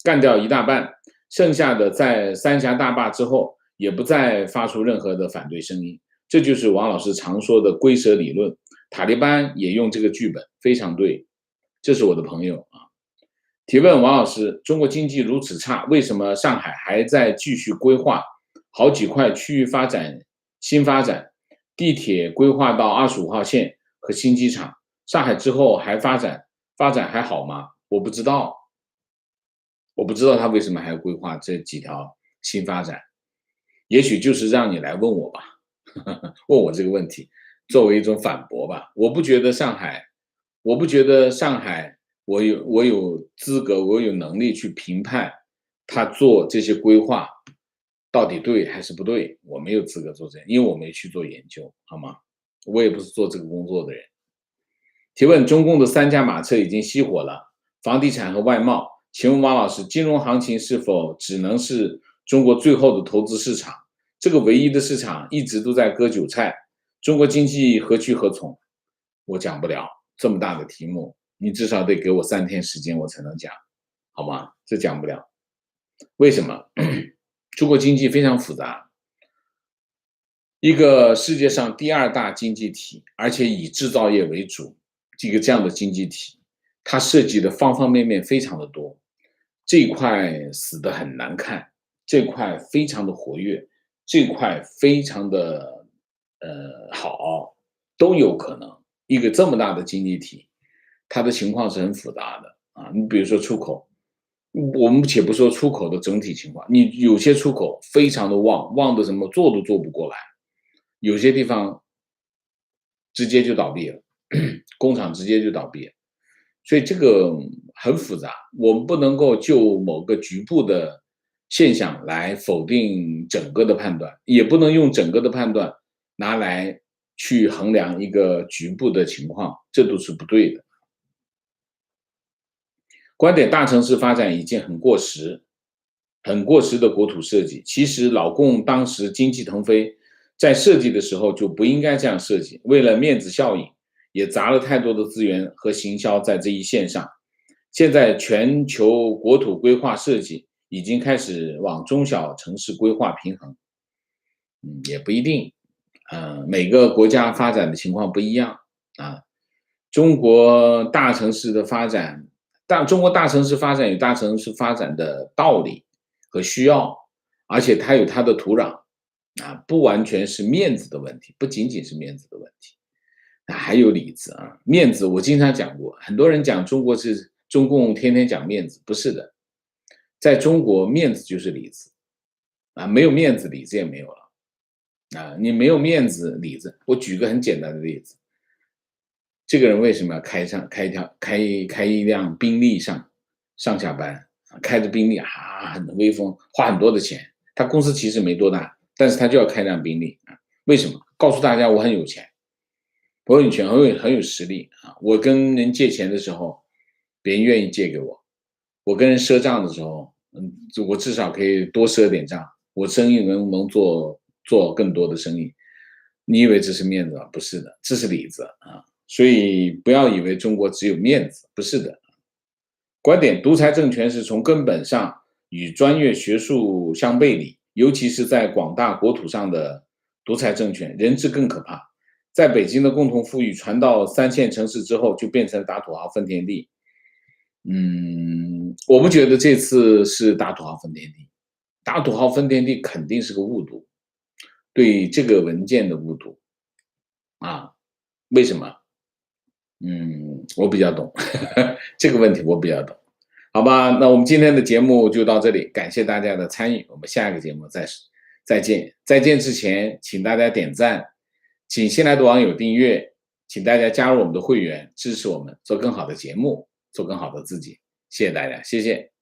干掉一大半，剩下的在三峡大坝之后，也不再发出任何的反对声音。这就是王老师常说的龟蛇理论。塔利班也用这个剧本，非常对。这是我的朋友啊。提问：王老师，中国经济如此差，为什么上海还在继续规划好几块区域新发展？地铁规划到25号线和新机场，上海之后还发展还好吗？我不知道他为什么还要规划这几条新发展，也许就是让你来问我吧，问我这个问题，作为一种反驳吧。我不觉得上海，我有资格，我有能力去评判他做这些规划到底对还是不对，我没有资格做这样，因为我没去做研究，好吗？我也不是做这个工作的人。提问：中共的三驾马车已经熄火了，房地产和外贸，请问王老师，金融行情是否只能是中国最后的投资市场？这个唯一的市场一直都在割韭菜，中国经济何去何从？我讲不了这么大的题目，你至少得给我3天时间，我才能讲，好吗？这讲不了。为什么？中国经济非常复杂，一个世界上第2大经济体，而且以制造业为主，这样的经济体，它涉及的方方面面非常的多。这一块死得很难看，这块非常的活跃，这块非常的好，都有可能。一个这么大的经济体，它的情况是很复杂的啊。你比如说出口，我们且不说出口的整体情况，你有些出口非常的旺的什么做都做不过来，有些地方直接就倒闭了，工厂直接就倒闭了。所以这个很复杂，我们不能够就某个局部的现象来否定整个的判断，也不能用整个的判断拿来去衡量一个局部的情况，这都是不对的。观点：大城市发展已经很过时的国土设计。其实老共当时经济腾飞，在设计的时候就不应该这样设计，为了面子效应，也砸了太多的资源和行销在这一线上。现在全球国土规划设计已经开始往中小城市规划平衡，也不一定，每个国家发展的情况不一样啊。中国大城市的发展，中国大城市发展有大城市发展的道理和需要，而且它有它的土壤不完全是面子的问题，不仅仅是面子的问题。还有里子啊，面子我经常讲过，很多人讲中共天天讲面子，不是的，在中国面子就是里子没有面子里子也没有了你没有面子里子。我举个很简单的例子，这个人为什么要开一辆宾利上下班，开着宾利很威风，花很多的钱。他公司其实没多大，但是他就要开辆宾利啊？为什么？告诉大家我很有钱，我很有钱，很有实力啊！我跟人借钱的时候，别人愿意借给我；我跟人赊账的时候，我至少可以多赊点账，我生意能做更多的生意。你以为这是面子吗？不是的，这是里子啊！所以不要以为中国只有面子，不是的。观点：独裁政权是从根本上与专业学术相背离，尤其是在广大国土上的独裁政权，人治更可怕。在北京的共同富裕传到3线城市之后，就变成打土豪分田地。我不觉得这次是打土豪分田地，打土豪分田地肯定是个误读，对这个文件的误读啊。为什么？我比较懂这个问题，我比较懂。好吧，那我们今天的节目就到这里，感谢大家的参与，我们下一个节目再见。再见之前，请大家点赞，请新来的网友订阅，请大家加入我们的会员，支持我们做更好的节目，做更好的自己。谢谢大家，谢谢。